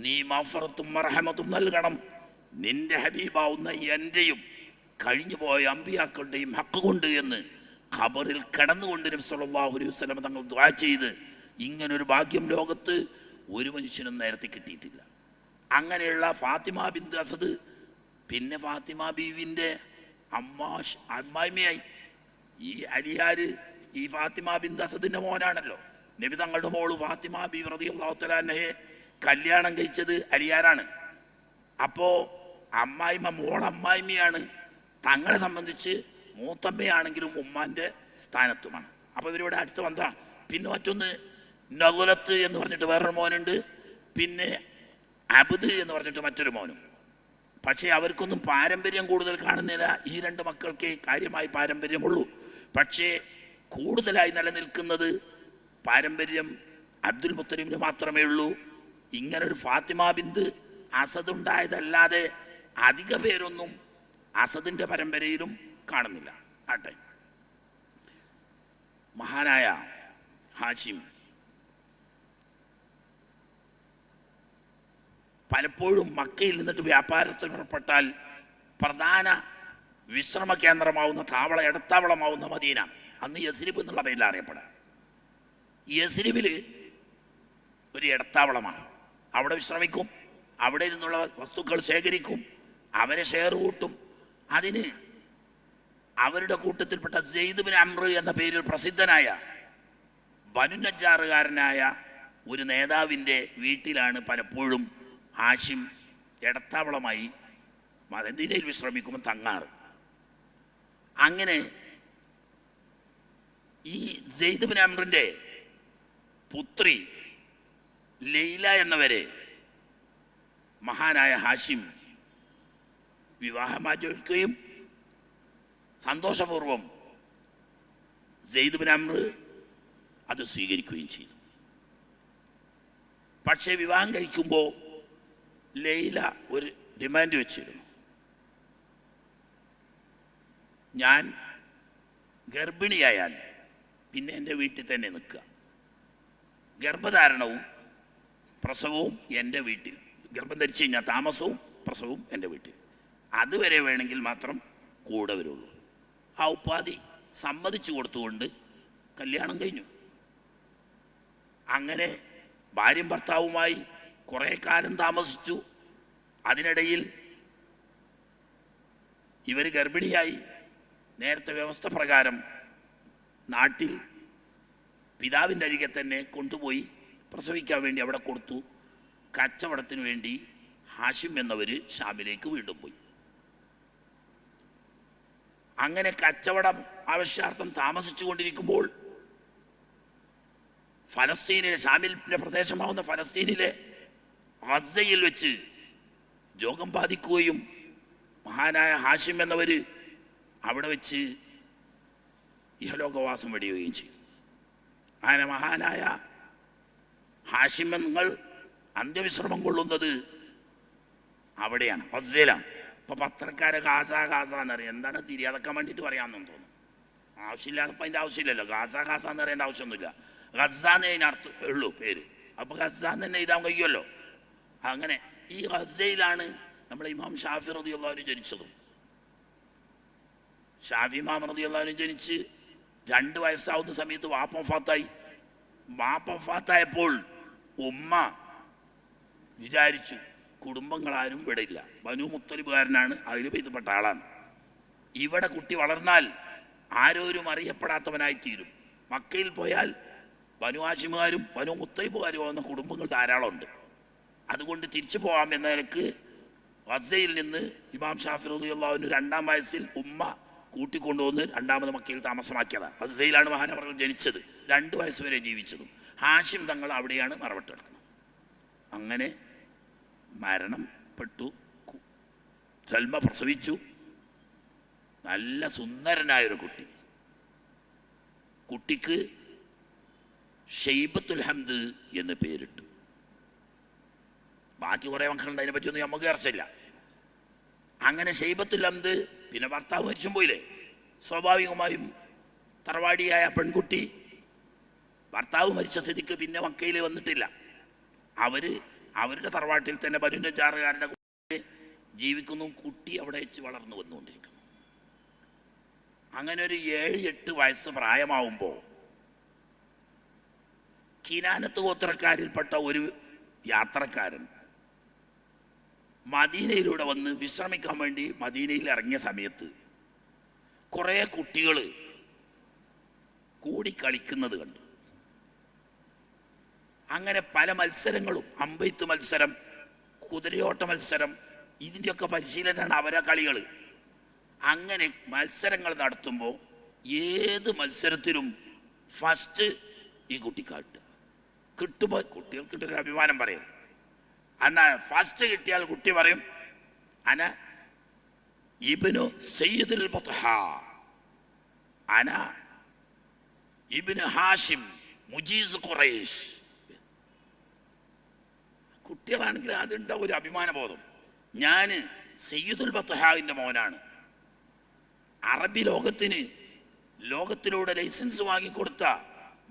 [SPEAKER 1] നീ മഗ്ഫിറത്തും മർഹമത്തും നൽകണം. നിന്റെ ഹബീബാവുന്ന എൻ്റെയും കഴിഞ്ഞുപോയ അമ്പിയാക്കളുടെയും ഹക്ക് കൊണ്ട് എന്ന് ഖബറിൽ കിടന്നുകൊണ്ട് നബി സല്ലല്ലാഹു അലൈഹി വസല്ലം തങ്ങൾ ദുആ ചെയ്ത്, ഇങ്ങനൊരു ഭാഗ്യം ലോകത്ത് ഒരു മനുഷ്യനും നേരത്തെ കിട്ടിയിട്ടില്ല. അങ്ങനെയുള്ള ഫാത്തിമ ബിന്ത് അസദ് പിന്നെ ഫാത്തിമ ബീവിൻ്റെ അമ്മായിമ്മയായി. ഈ അലിയാര് ഈ ഫാത്തിമ ബിന്ത് അസദിന്റെ മോനാണല്ലോ. നബി തങ്ങളുടെ മോള് ഫാത്തിമ ബീവി റളിയല്ലാഹു തആല അൻഹയെ കല്യാണം കഴിച്ചത് അലിയാരാണ്. അപ്പോൾ അമ്മായിമ്മ മോളമ്മായിമ്മയാണ്. തങ്ങളെ സംബന്ധിച്ച് മൂത്തമ്മയാണെങ്കിലും ഉമ്മാൻ്റെ സ്ഥാനത്തുമാണ്. അപ്പോൾ ഇവരിവിടെ അടുത്ത് വന്നതാണ്. പിന്നെ മറ്റൊന്ന് നഗലത്ത് എന്ന് പറഞ്ഞിട്ട് വേറൊരു മോനുണ്ട്, പിന്നെ അബ്ദ് എന്ന് പറഞ്ഞിട്ട് മറ്റൊരു മോനും. പക്ഷേ അവർക്കൊന്നും പാരമ്പര്യം കൂടുതൽ കാണുന്നില്ല. ഈ 2 മക്കൾക്കേ കാര്യമായി പാരമ്പര്യമുള്ളൂ. പക്ഷേ കൂടുതലായി നിലനിൽക്കുന്നത് പാരമ്പര്യം അബ്ദുൽ മുത്തലിബിന് മാത്രമേ ഉള്ളൂ. ഇങ്ങനൊരു ഫാത്തിമ ബിന്ത് അസദ് ഉണ്ടായതല്ലാതെ അധിക പേരൊന്നും അസദിൻ്റെ പരമ്പരയിലും കാണുന്നില്ല. ആട്ടെ, മഹാനായ ഹാഷിം പലപ്പോഴും മക്കയിൽ നിന്നിട്ട് വ്യാപാരത്തിന് പുറപ്പെട്ടാൽ പ്രധാന വിശ്രമ കേന്ദ്രമാവുന്ന ഇടത്താവളമാവുന്ന മദീന, അന്ന് യസ്രിബ് എന്നുള്ള പേരിൽ അറിയപ്പെടാം. യസ്രിബിൽ ഒരു ഇടത്താവളമാണ്. അവിടെ വിശ്രമിക്കും, അവിടെ നിന്നുള്ള വസ്തുക്കൾ ശേഖരിക്കും, അവരെ ഷെയർ കൂട്ടും. അതിന് അവരുടെ കൂട്ടത്തിൽപ്പെട്ട സെയ്ദ് ബിൻ അംർ എന്ന പേരിൽ പ്രസിദ്ധനായ ബനു നജ്ജാറുകാരനായ ഒരു നേതാവിൻ്റെ വീട്ടിലാണ് പലപ്പോഴും ഹാഷിം ഇടത്താവളമായി മദീനയിൽ വിശ്രമിക്കുമ്പോൾ തങ്ങാറ്. അങ്ങനെ ഈ സെയ്ദ് ബിൻ അംറിന്റെ പുത്രി ലൈല എന്നവരെ മഹാനായ ഹാഷിം വിവാഹമാചരിക്കുകയും സന്തോഷപൂർവം സെയ്ദ് ബിൻ അംർ അത് സ്വീകരിക്കുകയും ചെയ്തു. പക്ഷേ വിവാഹം കഴിക്കുമ്പോൾ ലൈല ഒരു ഡിമാൻഡ് വെച്ചിരുന്നു. ഞാൻ ഗർഭിണിയായാൽ പിന്നെ എൻ്റെ വീട്ടിൽ തന്നെ നിൽക്കുക, ഗർഭധാരണവും പ്രസവവും എൻ്റെ വീട്ടിൽ, ഗർഭം ധരിച്ചു കഴിഞ്ഞാൽ താമസവും പ്രസവവും എൻ്റെ വീട്ടിൽ, അതുവരെ വേണമെങ്കിൽ മാത്രം കൂടെ വരുള്ളൂ. ആ ഉപാധി സമ്മതിച്ചു കൊടുത്തുകൊണ്ട് കല്യാണം കഴിഞ്ഞു. അങ്ങനെ ഭാര്യയും ഭർത്താവുമായി കുറേ കാലം താമസിച്ചു. അതിനിടയിൽ ഇവർ ഗർഭിണിയായി. നേരത്തെ വ്യവസ്ഥ പ്രകാരം നാട്ടിൽ പിതാവിൻ്റെ അരികെ തന്നെ കൊണ്ടുപോയി പ്രസവിക്കാൻ വേണ്ടി അവിടെ കൊടുത്തു. കച്ചവടത്തിന് വേണ്ടി ഹാഷിം എന്നവർ ഷാമിലേക്ക് വീണ്ടും പോയി. അങ്ങനെ കച്ചവടം ആവശ്യാർത്ഥം താമസിച്ചു കൊണ്ടിരിക്കുമ്പോൾ ഫലസ്തീനിലെ, ഷാമിലിൻ്റെ പ്രദേശമാവുന്ന ഫലസ്തീനിലെ ഗസയിൽ വെച്ച് രോഗം ബാധിക്കുകയും മഹാനായ ഹാഷിം എന്നവർ അവിടെ വെച്ച് ഇഹലോകവാസം വെടിയുകയും ചെയ്തു. അങ്ങനെ മഹാനായ ഹാഷിം നിങ്ങൾ അന്ത്യവിശ്രമം കൊള്ളുന്നത് അവിടെയാണ്, ഗസയിലാണ്. ഇപ്പൊ പത്രക്കാരെ ഗാസ ഗാസ എന്നറിയാം. എന്താണ് തിരിയാതക്കാൻ വേണ്ടിയിട്ട് പറയാമെന്ന് തോന്നുന്നു. ആവശ്യമില്ലാത്തപ്പോൾ അതിൻ്റെ ആവശ്യമില്ലല്ലോ. ഗാസ ഗാസ എന്ന് പറയേണ്ട ആവശ്യമൊന്നുമില്ല. ഗസാന്നേ അതിനർത്ഥം ഉള്ളൂ പേര്. അപ്പൊ ഗസാന്ന് തന്നെ എഴുതാൻ കഴിയുമല്ലോ. അങ്ങനെ ഈ ഗസയിലാണ് നമ്മളെ ഇമാം ഷാഫി റളിയല്ലാഹു അൻഹു ജനിച്ചതും. ഷാഫി ഇമാം റളിയല്ലാഹു അൻഹു ജനിച്ച് 2 വയസ്സാവുന്ന സമയത്ത് വാപ്പ വഫാത്തായി. വാപ്പ വഫാത്തായപ്പോൾ ഉമ്മ വിചാരിച്ചു കുടുംബങ്ങളാരും ഇവിടെ ഇല്ല, ബനു മുത്തലിബുകാരനാണ്, അതിൽ പെയ്തപ്പെട്ട ആളാണ്. ഇവിടെ കുട്ടി വളർന്നാൽ ആരോരും അറിയപ്പെടാത്തവനായി തീരും. മക്കയിൽ പോയാൽ ബനു ഹാഷിമുകാരും ബനു മുത്തലിബുകാരും ആവുന്ന കുടുംബങ്ങൾ ധാരാളമുണ്ട്. അതുകൊണ്ട് തിരിച്ചു പോകാം എന്ന നിലക്ക് ഗസയിൽ നിന്ന് ഇമാം ഷാഫി റളിയല്ലാഹു അൻഹു 2-ാം വയസ്സിൽ ഉമ്മ കൂട്ടിക്കൊണ്ടുവന്ന് 2ാമത് മക്കയിൽ താമസമാക്കിയതാണ്. ഗസയിലാണ് മഹാനവറുകൾ ജനിച്ചത്, 2 വയസ്സ് വരെ ജീവിച്ചതും. ഹാഷിം തങ്ങൾ അവിടെയാണ് മറവട്ടെടുക്കുന്നത്. അങ്ങനെ മരണപ്പെട്ടു. സൽമ പ്രസവിച്ചു. നല്ല സുന്ദരനായൊരു കുട്ടി. കുട്ടിക്ക് ഷൈബത്തുൽ ഹംദ് എന്ന് പേരിട്ടു. ബാക്കി കുറേ മക്കളുണ്ട്, അതിനെ പറ്റിയൊന്നും നമുക്ക് ചർച്ചയില്ല. അങ്ങനെ ഷൈബത്തുൽ ഹംദ്. പിന്നെ ഭർത്താവ് മരിച്ചും പോയില്ലേ. സ്വാഭാവികമായും തറവാടിയായ പെൺകുട്ടി ഭർത്താവ് മരിച്ച സ്ഥിതിക്ക് പിന്നെ മക്കയിൽ വന്നിട്ടില്ല. അവരുടെ തറവാട്ടിൽ തന്നെ ബനു നജ്ജാറുകാരുടെ കുട്ടി ജീവിക്കുന്നു. കുട്ടി അവിടെ വെച്ച് വളർന്നു വന്നുകൊണ്ടിരിക്കുന്നു. അങ്ങനെ ഒരു 7-8 വയസ്സ് പ്രായമാവുമ്പോൾ കിനാനത്ത് ഗോത്രക്കാരിൽപ്പെട്ട ഒരു യാത്രക്കാരൻ മദീനയിലൂടെ വന്ന് വിശ്രമിക്കാൻ വേണ്ടി മദീനയിൽ ഇറങ്ങിയ സമയത്ത് കുറേ കുട്ടികൾ കൂടി കളിക്കുന്നത് കണ്ടു. അങ്ങനെ പല മത്സരങ്ങളും, അമ്പെയ്ത്ത് മത്സരം, കുതിരയോട്ട മത്സരം, ഇതിൻ്റെയൊക്കെ പരിശീലനമാണ് അവരെ കളികൾ. അങ്ങനെ മത്സരങ്ങൾ നടത്തുമ്പോൾ ഏത് മത്സരത്തിലും ഫസ്റ്റ് ഈ കുട്ടിക്കാട്ട് കിട്ടുമ്പോൾ കുട്ടികൾക്കിട്ടൊരു അഭിമാനം പറയും. എന്നാൽ ഫസ്റ്റ് കിട്ടിയാൽ കുട്ടി പറയും അന ഇബ്നു സയ്യിദുൽ ബത്ഹ, അന ഇബ്നു ഹാഷിം മുജീസ് ഖുറൈഷ്. കുട്ടികളാണെങ്കിൽ അതുണ്ടാവും ഒരു അഭിമാനബോധം. ഞാൻ സയ്യിദുൽ ബത്ഹാവിൻ്റെ മോനാണ്, അറബി ലോകത്തിലൂടെ ലൈസൻസ് വാങ്ങിക്കൊടുത്ത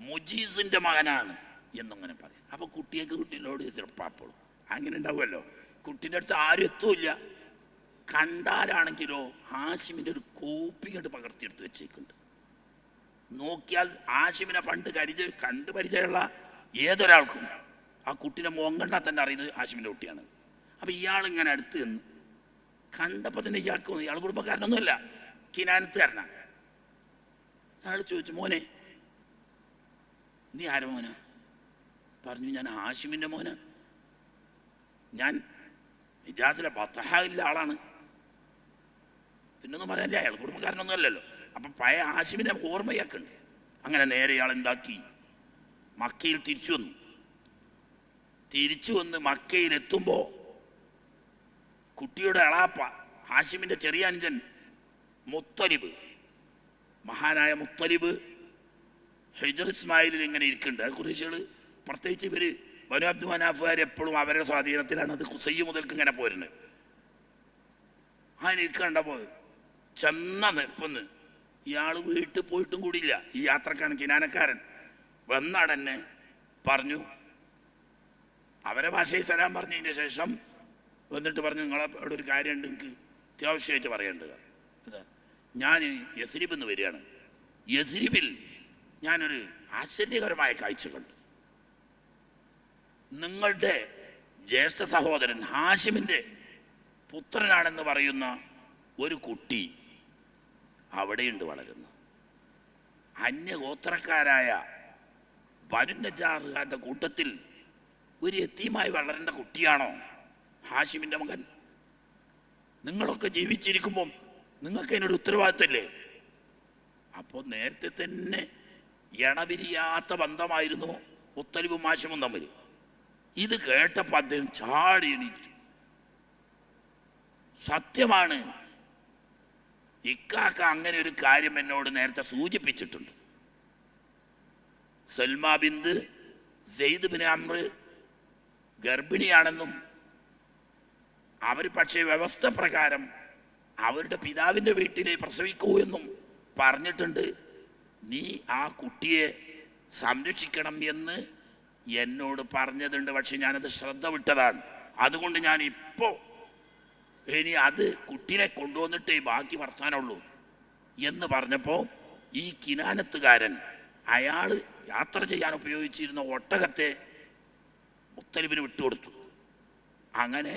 [SPEAKER 1] മുജീസിൻ്റെ മകനാണ് എന്നങ്ങനെ പറയും. അപ്പൊ കുട്ടിയോട് ചെറുപ്പാപ്പോളും അങ്ങനെ ഉണ്ടാവുമല്ലോ. കുട്ടീൻ്റെ അടുത്ത് ആരും എത്തൂല്ല. കണ്ടാലാണെങ്കിലോ ഹാഷിമിൻ്റെ ഒരു കോപ്പി കണ്ട് പകർത്തിയെടുത്ത് വെച്ചേക്കുന്നുണ്ട്. നോക്കിയാൽ ഹാഷിമിനെ കണ്ട് പരിചയമുള്ള ഏതൊരാൾക്കും ആ കുട്ടീനെ മുഖം കണ്ടാൽ തന്നെ അറിയുന്നത് ഹാഷിമിൻ്റെ കുട്ടിയാണ്. അപ്പം ഇയാളിങ്ങനെ അടുത്ത് നിന്ന് കണ്ടപ്പോൾ തന്നെ ഇയാൾ കുടുംബക്കാരനൊന്നുമല്ല, കിനാനത്തുകാരനാണ്. അയാൾ ചോദിച്ചു, മോനെ നീ ആര മോനാ? പറഞ്ഞു, ഞാൻ ഹാഷിമിൻ്റെ മോനാണ്. ഞാൻ ഹിജാസിലെ ബത്ഹായിലെ ആളാണ്. പിന്നൊന്നും പറയാനില്ല, അയാൾ കുടുംബക്കാരനൊന്നും അല്ലല്ലോ. അപ്പം പഴയ ഹാഷിമിനെ ഓർമ്മയാക്കുന്നുണ്ട്. അങ്ങനെ നേരെ ഇയാൾ എന്താക്കി, മക്കയിൽ തിരിച്ചു വന്ന് മക്കയിലെത്തുമ്പോൾ കുട്ടിയുടെ എളാപ്പ ഹാഷിമിൻ്റെ ചെറിയ അനുജൻ മുത്തലിബ്, മഹാനായ മുത്തലിബ് ഹിജർ ഇസ്മായിലിൽ ഇങ്ങനെ ഇരിക്കുന്നുണ്ട്. അത് ഖുറൈശികൾ, പ്രത്യേകിച്ച് ഇവർ ബനു അബ്ദു മനാഫുകാർ എപ്പോഴും അവരുടെ സ്വാധീനത്തിലാണ്. അത് ഖുസൈ മുതൽക്ക് ഇങ്ങനെ പോരുന്നത്. അങ്ങനെ ഇരിക്കണ്ടപ്പോൾ ചെന്ന നിൽപ്പന്ന് ഇയാൾ വീട്ടിൽ പോയിട്ടും കൂടിയില്ല. ഈ യാത്രക്കാരൻ കിനാനക്കാരൻ വന്നടന്നെ പറഞ്ഞു, അവരെ ഭാഷയിൽ സലാം പറഞ്ഞതിന് ശേഷം വന്നിട്ട് പറഞ്ഞു, നിങ്ങളെ അവിടെ ഒരു കാര്യമുണ്ട്, എനിക്ക് അത്യാവശ്യമായിട്ട് പറയേണ്ടത്. ഇത് ഞാൻ യസ്രിബിൽ നിന്ന് വരികയാണ്. യസ്രിബിൽ ഞാനൊരു ആശ്ചര്യകരമായ കാഴ്ച കണ്ടു. നിങ്ങളുടെ ജ്യേഷ്ഠ സഹോദരൻ ഹാഷിമിൻ്റെ പുത്രനാണെന്ന് പറയുന്ന ഒരു കുട്ടി അവിടെയുണ്ട് വളരുന്നു. അന്യഗോത്രക്കാരായ ബനു നജ്ജാറുകാരുടെ കൂട്ടത്തിൽ ഒരു യതീമായി വളരേണ്ട കുട്ടിയാണോ ഹാഷിമിൻ്റെ മകൻ? നിങ്ങളൊക്കെ ജീവിച്ചിരിക്കുമ്പം നിങ്ങൾക്ക് അതിനൊരു ഉത്തരവാദിത്തമില്ലേ? അപ്പോൾ നേരത്തെ തന്നെ ഇണപിരിയാത്ത ബന്ധമായിരുന്നു മുത്തലിബും ഹാഷിമും തമ്മിൽ. ഇത് കേട്ടപ്പോൾ അദ്ദേഹം ചാടി എണീറ്റു. സത്യമാണ്, ഇക്കാക്ക അങ്ങനെ ഒരു കാര്യം എന്നോട് നേരത്തെ സൂചിപ്പിച്ചിട്ടുണ്ട്. സൽമാ ബിന്ത് സെയ്ദ് ബിൻ അംർ ഗർഭിണിയാണെന്നും അവർ പക്ഷേ വ്യവസ്ഥ പ്രകാരം അവരുടെ പിതാവിൻ്റെ വീട്ടിലെ പ്രസവിക്കൂ എന്നും പറഞ്ഞിട്ടുണ്ട്. നീ ആ കുട്ടിയെ സംരക്ഷിക്കണം എന്ന് എന്നോട് പറഞ്ഞതുണ്ട്. പക്ഷെ ഞാനത് ശ്രദ്ധ വിട്ടതാണ്. അതുകൊണ്ട് ഞാൻ ഇപ്പോൾ ഇനി അത് കുട്ടീനെ കൊണ്ടുവന്നിട്ടേ ബാക്കി വർത്താനുള്ളൂ എന്ന് പറഞ്ഞപ്പോൾ ഈ കിനാനത്തുകാരൻ അയാൾ യാത്ര ചെയ്യാൻ ഉപയോഗിച്ചിരുന്ന ഒട്ടകത്തെ മുത്തലിബിന് വിട്ടുകൊടുത്തു. അങ്ങനെ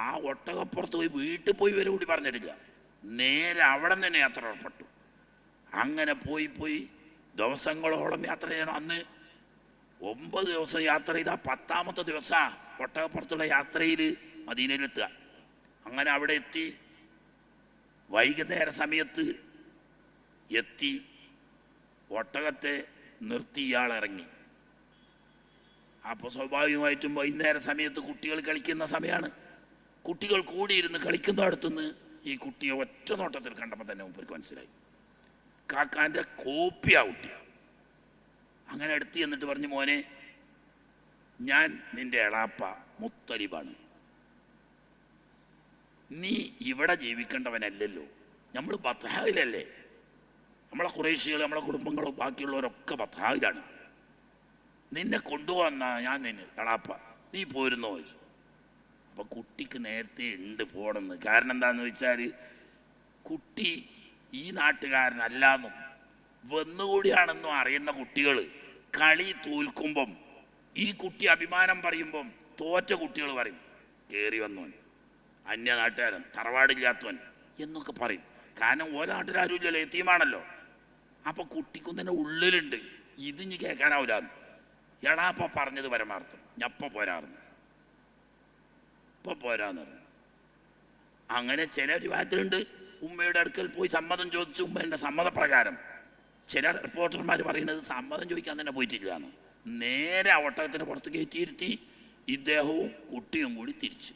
[SPEAKER 1] ആ ഒട്ടകപ്പുറത്ത് പോയി വീട്ടിൽ പോയി വരെ കൂടി പറഞ്ഞിട്ടില്ല, നേരെ അവിടെ തന്നെ യാത്ര പുറപ്പെട്ടു. അങ്ങനെ പോയി ദിവസങ്ങളോളം യാത്ര ചെയ്യണം. അന്ന് 9 ദിവസം യാത്ര ചെയ്താൽ 10ാമത്തെ ദിവസമാണ് ഒട്ടകപ്പുറത്തുള്ള യാത്രയിൽ മദീനയിലെത്തുക. അങ്ങനെ അവിടെ എത്തി വൈകുന്നേര സമയത്ത് എത്തി ഒട്ടകത്തെ നിർത്തി ഇയാൾ ഇറങ്ങി. അപ്പോൾ സ്വാഭാവികമായിട്ടും വൈകുന്നേര സമയത്ത് കുട്ടികൾ കളിക്കുന്ന സമയമാണ്. കുട്ടികൾ കൂടിയിരുന്ന് കളിക്കുന്നിടത്തുനിന്ന് ഈ കുട്ടിയെ ഒറ്റ നോട്ടത്തിൽ കണ്ടപ്പോൾ തന്നെ മുമ്പർക്ക് മനസ്സിലായി, കാക്കാൻ്റെ കോപ്പിയാ കുട്ടി. അങ്ങനെ അടുത്ത് എന്നിട്ട് പറഞ്ഞു, മോനെ, ഞാൻ നിന്റെ എളാപ്പ മുത്തലിബാണ്. നീ ഇവിടെ ജീവിക്കേണ്ടവനല്ലല്ലോ, നമ്മൾ ബത്ഹായിലല്ലേ. നമ്മളെ ഖുറൈശികൾ, നമ്മളെ കുടുംബങ്ങളും ബാക്കിയുള്ളവരൊക്കെ ബത്ഹായിലാണ്. നിന്നെ കൊണ്ടുപോകുന്ന ഞാൻ നിന്നെ എളാപ്പ, നീ പോരുന്നോ? അപ്പം കുട്ടിക്ക് നേരത്തെ ഉണ്ട് പോകണമെന്ന്. കാരണം എന്താണെന്ന് വെച്ചാൽ കുട്ടി ഈ നാട്ടുകാരനല്ലാന്നും വന്നുകൂടിയാണെന്നും അറിയുന്ന കുട്ടികൾ കളി തോൽക്കുമ്പം ഈ കുട്ടി അഭിമാനം പറയുമ്പം തോറ്റ കുട്ടികൾ പറയും, കയറി വന്നവൻ, അന്യ നാട്ടുകാരൻ, തറവാടില്ലാത്തവൻ എന്നൊക്കെ പറയും. കാരണം ഓരോ നാട്ടിലാരും ഇല്ലല്ലോ, എത്തിയുമാണല്ലോ. അപ്പം കുട്ടിക്കും തന്നെ ഉള്ളിലുണ്ട് ഇതിഞ്ഞ് കേൾക്കാനാവില്ലാന്ന്. എടാപ്പ പറഞ്ഞത് പരമാർത്ഥം, ഞപ്പ പോരാറുന്നു, ഇപ്പം പോരാന്ന് പറഞ്ഞു. അങ്ങനെ ചില വിവാഹത്തിലുണ്ട് ഉമ്മയുടെ അടുക്കൽ പോയി സമ്മതം ചോദിച്ചു. ഉമ്മയുടെ സമ്മതപ്രകാരം ചില റിപ്പോർട്ടർമാർ പറയുന്നത് സമ്മതം ചോദിക്കാൻ തന്നെ പോയിട്ടില്ല എന്ന്. നേരെ ആ ഒട്ടകത്തിന് പുറത്ത് കയറ്റിയിരുത്തി ഇദ്ദേഹവും കുട്ടിയും കൂടി തിരിച്ചു.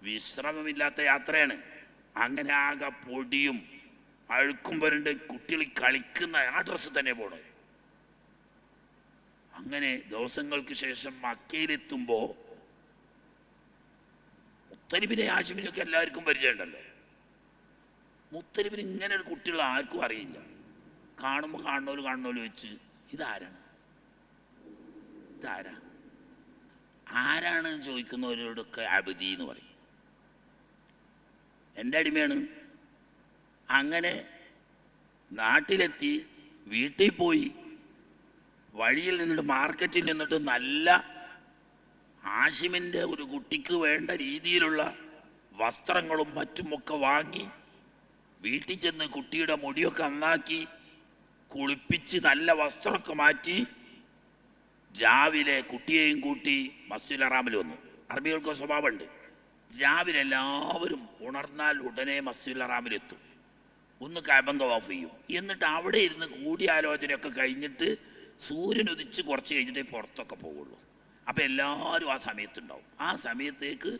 [SPEAKER 1] വിശ്രമമില്ലാത്ത യാത്രയാണ്. അങ്ങനെ ആകെ പൊടിയും അഴുക്കും വരുന്നുണ്ട്. കുട്ടികൾ കളിക്കുന്ന ആ ഡ്രസ്സ് തന്നെ പോണത്. അങ്ങനെ ദിവസങ്ങൾക്ക് ശേഷം മക്കയിലെത്തുമ്പോൾ മുത്തലിബിനെ ഹാഷിമിനെയൊക്കെ എല്ലാവർക്കും പരിചയമുണ്ടല്ലോ. മുത്തലിബിന് ഇങ്ങനെ ഒരു കുട്ടികൾ ആർക്കും അറിയില്ല. കാണുമ്പോൾ കാണുന്നവര് വെച്ച് ഇതാരാണ് ആരാണ് ചോദിക്കുന്നവരോടൊക്കെ അബദി എന്ന് പറയും, എൻ്റെ അടിമയാണ്. അങ്ങനെ നാട്ടിലെത്തി വീട്ടിൽ പോയി വഴിയിൽ നിന്നിട്ട് മാർക്കറ്റിൽ നിന്നിട്ട് നല്ല ഹാഷിമിൻ്റെ ഒരു കുട്ടിക്ക് വേണ്ട രീതിയിലുള്ള വസ്ത്രങ്ങളും മറ്റുമൊക്കെ വാങ്ങി വീട്ടിൽ ചെന്ന് കുട്ടിയുടെ മുടിയൊക്കെ നന്നാക്കി കുളിപ്പിച്ച് നല്ല വസ്ത്രമൊക്കെ മാറ്റി രാവിലെ കുട്ടിയെയും കൂട്ടി മസ്ജിദുൽ ഹറാമിൽ വന്നു. അറബികൾക്ക് സ്വഭാവമുണ്ട്, രാവിലെ എല്ലാവരും ഉണർന്നാൽ ഉടനെ മസ്ജിദുൽ ഹറാമിലെത്തും, ഒന്ന് കഅബ തവാഫ് ചെയ്യും. എന്നിട്ട് അവിടെ ഇരുന്ന് കൂടിയാലോചനയൊക്കെ കഴിഞ്ഞിട്ട് സൂര്യൻ ഉദിച്ച് കുറച്ച് കഴിഞ്ഞിട്ടേ പുറത്തൊക്കെ പോവുള്ളൂ. അപ്പം എല്ലാവരും ആ സമയത്തുണ്ടാവും. ആ സമയത്തേക്ക്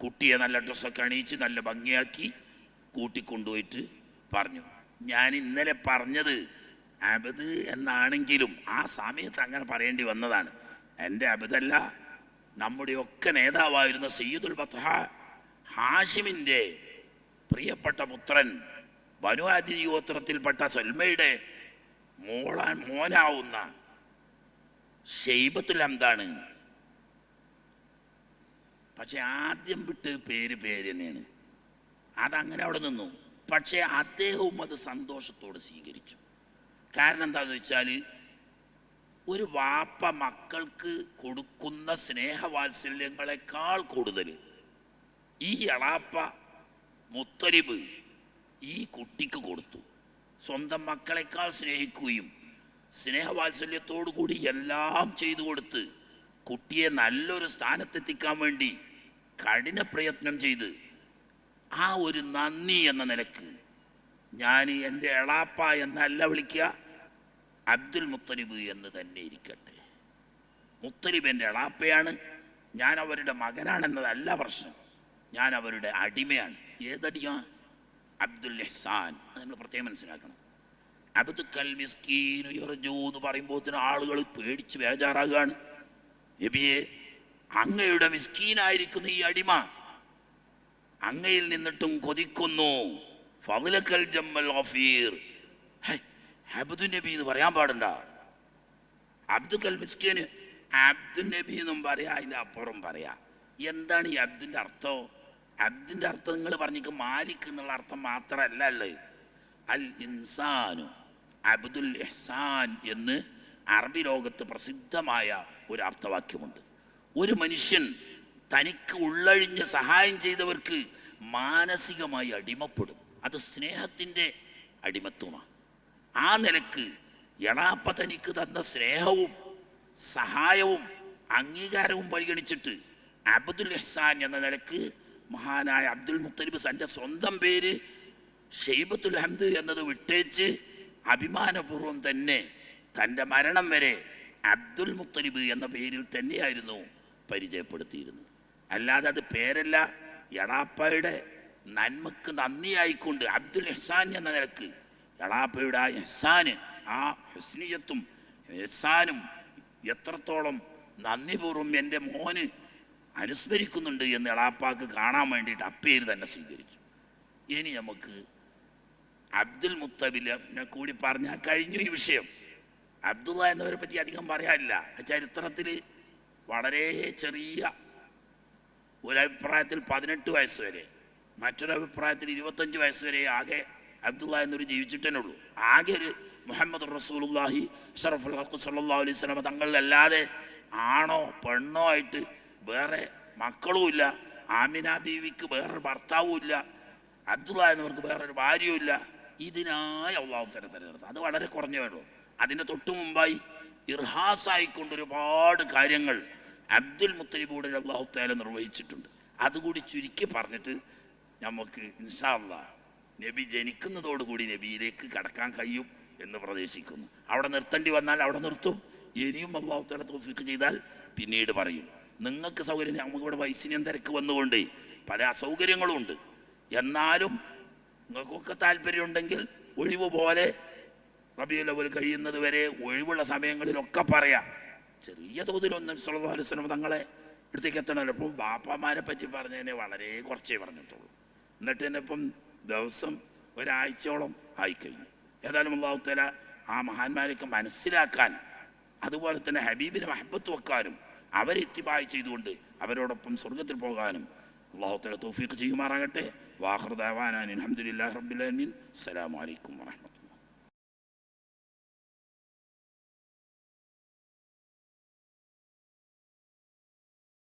[SPEAKER 1] കുട്ടിയെ നല്ല ഡ്രസ്സൊക്കെ അണിയിച്ച് നല്ല ഭംഗിയാക്കി കൂട്ടിക്കൊണ്ടുപോയിട്ട് പറഞ്ഞു. ഞാൻ ഇന്നലെ പറഞ്ഞത് അബദ് എന്നാണെങ്കിലും ആ സമയത്ത് അങ്ങനെ പറയേണ്ടി വന്നതാണ്. എൻ്റെ അബദല്ല, നമ്മുടെയൊക്കെ നേതാവായിരുന്ന സയ്യിദുൽ ബത്ഹ ഹാഷിമിൻ്റെ പ്രിയപ്പെട്ട പുത്രൻ ബനു അദി ഗോത്രത്തിൽപ്പെട്ട സൽമയുടെ മോനാവുന്ന ഷൈബത്തുൽ ഹംദാണ്. പക്ഷെ ആദ്യം വിട്ട് പേര് തന്നെയാണ്, അതങ്ങനെ അവിടെ നിന്നു. പക്ഷേ അദ്ദേഹവും അത് സന്തോഷത്തോടെ സ്വീകരിച്ചു. കാരണം എന്താണെന്ന് വെച്ചാൽ, ഒരു വാപ്പ മക്കൾക്ക് കൊടുക്കുന്ന സ്നേഹവാത്സല്യങ്ങളെക്കാൾ കൂടുതൽ ഈ എളാപ്പ മുത്തലിബ് ഈ കുട്ടിക്ക് കൊടുത്തു. സ്വന്തം മക്കളെക്കാൾ സ്നേഹിക്കുകയും സ്നേഹവാത്സല്യത്തോടു കൂടി എല്ലാം ചെയ്തു കൊടുത്ത് കുട്ടിയെ നല്ലൊരു സ്ഥാനത്തെത്തിക്കാൻ വേണ്ടി കഠിന പ്രയത്നം ചെയ്ത് ആ ഒരു നന്ദി എന്ന നിലക്ക് ഞാൻ എൻ്റെ എളാപ്പ എന്നല്ല വിളിക്കുക, അബ്ദുൽ മുത്തലിബ് എന്ന് തന്നെ ഇരിക്കട്ടെ. മുത്തലിബ് എൻ്റെ എളാപ്പയാണ്, ഞാൻ അവരുടെ മകനാണെന്നതല്ല പ്രശ്നം, ഞാൻ അവരുടെ അടിമയാണ്. ഏതടിയാ? അബ്ദുൽ ഇഹ്സാൻ. അത് നമ്മൾ പ്രത്യേകം മനസ്സിലാക്കണം. അബ്ദു കൽ മിസ്കീൻ യർജൂ എന്ന് പറയുമ്പോൾ ആളുകൾ പേടിച്ച് ബേജാറാകുകയാണ്. നബിയെ, അങ്ങയുടെ മിസ്കീനായിരിക്കുന്ന ഈ അടിമ അങ്ങയിൽ നിന്നിട്ടും കൊതിക്കുന്നു. ഫളകൽ ജമ്മൽ ഗഫീർ. അബ്ദു നബി എന്ന് പറയാൻ പാടണ്ട. അബ്ദു കൽ മിസ്കീൻ, അബ്ദു നബി എന്നും പറയാ, അതിൻ്റെ അപ്പുറം പറയാ. എന്താണ് ഈ അബ്ദിൻ്റെ അർത്ഥം? അബ്ദിൻ്റെ അർത്ഥം നിങ്ങൾ പറഞ്ഞിക്ക് മാലിക് എന്നുള്ള അർത്ഥം മാത്രമല്ല ഉള്ളത്. അൽ ഇൻസാനു അബ്ദുൽ ഇഹ്സാൻ എന്ന് അറബി ലോകത്ത് പ്രസിദ്ധമായ ഒരു അർത്ഥവാക്യമുണ്ട്. ഒരു മനുഷ്യൻ തനിക്ക് ഉള്ളഴിഞ്ഞ് സഹായം ചെയ്തവർക്ക് മാനസികമായി അടിമപ്പെടും. അത് സ്നേഹത്തിൻ്റെ അടിമത്വമാണ്. ആ നിലക്ക് എളാപ്പ തനിക്ക് തന്ന സ്നേഹവും സഹായവും അംഗീകാരവും പരിഗണിച്ചിട്ട് അബ്ദുൽ ഇഹ്സാൻ എന്ന നിലക്ക് മഹാനായ അബ്ദുൽ മുത്തലിബ് തൻ്റെ സ്വന്തം പേര് ഷൈബത്തുൽ ഹംദ് എന്നത് വിട്ടേച്ച് അഭിമാനപൂർവ്വം തന്നെ തൻ്റെ മരണം വരെ അബ്ദുൽ മുത്തലിബ് എന്ന പേരിൽ തന്നെയായിരുന്നു പരിചയപ്പെടുത്തിയിരുന്നത്. അല്ലാതെ അത് പേരല്ല, എളാപ്പയുടെ നന്മക്ക് നന്ദിയായിക്കൊണ്ട് അബ്ദുൽ ഇഹ്സാൻ എന്ന നിലക്ക് എളാപ്പയുടെ ആ ഇഹ്സാന്, ആ ഹുസ്നിയത്തും ഇഹ്സാനും എത്രത്തോളം നന്ദിപൂർവ്വം എൻ്റെ മോന് അനുസ്മരിക്കുന്നുണ്ട് എന്ന് എളാപ്പാക്ക് കാണാൻ വേണ്ടിയിട്ട് അപ്പേര് തന്നെ സ്വീകരിച്ചു. ഇനി നമുക്ക് അബ്ദുൽ മുത്തലിബിനെ കൂടി പറഞ്ഞാൽ കഴിഞ്ഞു ഈ വിഷയം. അബ്ദുള്ള എന്നവരെ പറ്റി അധികം പറയാനില്ല. ചരിത്രത്തിൽ വളരെ ചെറിയ ഒരഭിപ്രായത്തിൽ 18 വയസ്സ് വരെ, മറ്റൊരഭിപ്രായത്തിൽ 25 വയസ്സ് വരെ ആകെ അബ്ദുള്ള എന്നൊരു ജീവിച്ചിട്ടേ ഉള്ളൂ. ആകെ ഒരു മുഹമ്മദ് റസൂലുള്ളാഹി അഷ്റഫുൽ ഖൽഖ് സ്വല്ലല്ലാഹു അലൈഹി വസല്ലം തങ്ങളിലല്ലാതെ ആണോ പെണ്ണോ ആയിട്ട് വേറെ മക്കളും ഇല്ല. ആമിന ബീവിക്ക് വേറൊരു ഭർത്താവും ഇല്ല. അബ്ദുള്ള എന്നവർക്ക് വേറൊരു ഭാര്യയും ഇല്ല. ഇതിനായി അള്ളാഹു തആല തിരഞ്ഞെടുത്തു. അത് വളരെ കുറഞ്ഞേ ഉള്ളൂ. അതിൻ്റെ തൊട്ടു മുമ്പായി ഇർഹാസായിക്കൊണ്ട് ഒരുപാട് കാര്യങ്ങൾ അബ്ദുൽ മുത്തലിബൂടെ അള്ളാഹു തആല നിർവഹിച്ചിട്ടുണ്ട്. അതുകൂടി ചുരുക്കി പറഞ്ഞിട്ട് നമുക്ക് ഇൻഷാ അല്ലാഹ് നബി ജനിക്കുന്നതോടുകൂടി നബിയിലേക്ക് കടക്കാൻ കഴിയും എന്ന് പ്രതീക്ഷിക്കുന്നു. അവിടെ നിർത്തേണ്ടി വന്നാൽ അവിടെ നിർത്തും. ഇനിയും അള്ളാഹു തആല തൗഫീഖ് ചെയ്താൽ പിന്നീട് പറയും. നിങ്ങൾക്ക് സൗകര്യം, നമുക്കിവിടെ വൈസിന്യം തിരക്ക് വന്നുകൊണ്ട് പല അസൗകര്യങ്ങളും ഉണ്ട്. എന്നാലും നിങ്ങൾക്കൊക്കെ താല്പര്യമുണ്ടെങ്കിൽ ഒഴിവ് പോലെ റബീഉൽ അവ്വൽ കഴിയുന്നത് വരെ ഒഴിവുള്ള സമയങ്ങളിലൊക്കെ പറയാം. ചെറിയ തോതിലൊന്നും സല്ലല്ലാഹു അലൈഹി വസല്ലം തങ്ങളെ അടുത്തേക്ക് എത്തണമല്ലോ. അപ്പം ബാപ്പമാരെ പറ്റി പറഞ്ഞതിനെ വളരെ കുറച്ചേ പറഞ്ഞിട്ടുള്ളൂ. എന്നിട്ട് തന്നെ ഇപ്പം ദിവസം ഒരാഴ്ചയോളം ആയിക്കഴിഞ്ഞു. ഏതായാലും അല്ലാഹു തആല ആ മഹാന്മാരെയൊക്കെ മനസ്സിലാക്കാൻ, അതുപോലെ തന്നെ ഹബീബിനെ മഹബത്ത് വെക്കാനും അവരെ ഇത്തിബാഅ് ചെയ്തുകൊണ്ട് അവരോടൊപ്പം സ്വർഗത്തിൽ പോകാനും അല്ലാഹു തആല തൗഫീഖ് ചെയ്യുമാറാകട്ടെ. വാഖിറു ദഅവാനാ അൽഹംദുലില്ലാഹി റബ്ബിൽ ആലമീൻ. അസ്സലാമു അലൈക്കും വറഹ്മത്തുള്ളാഹി.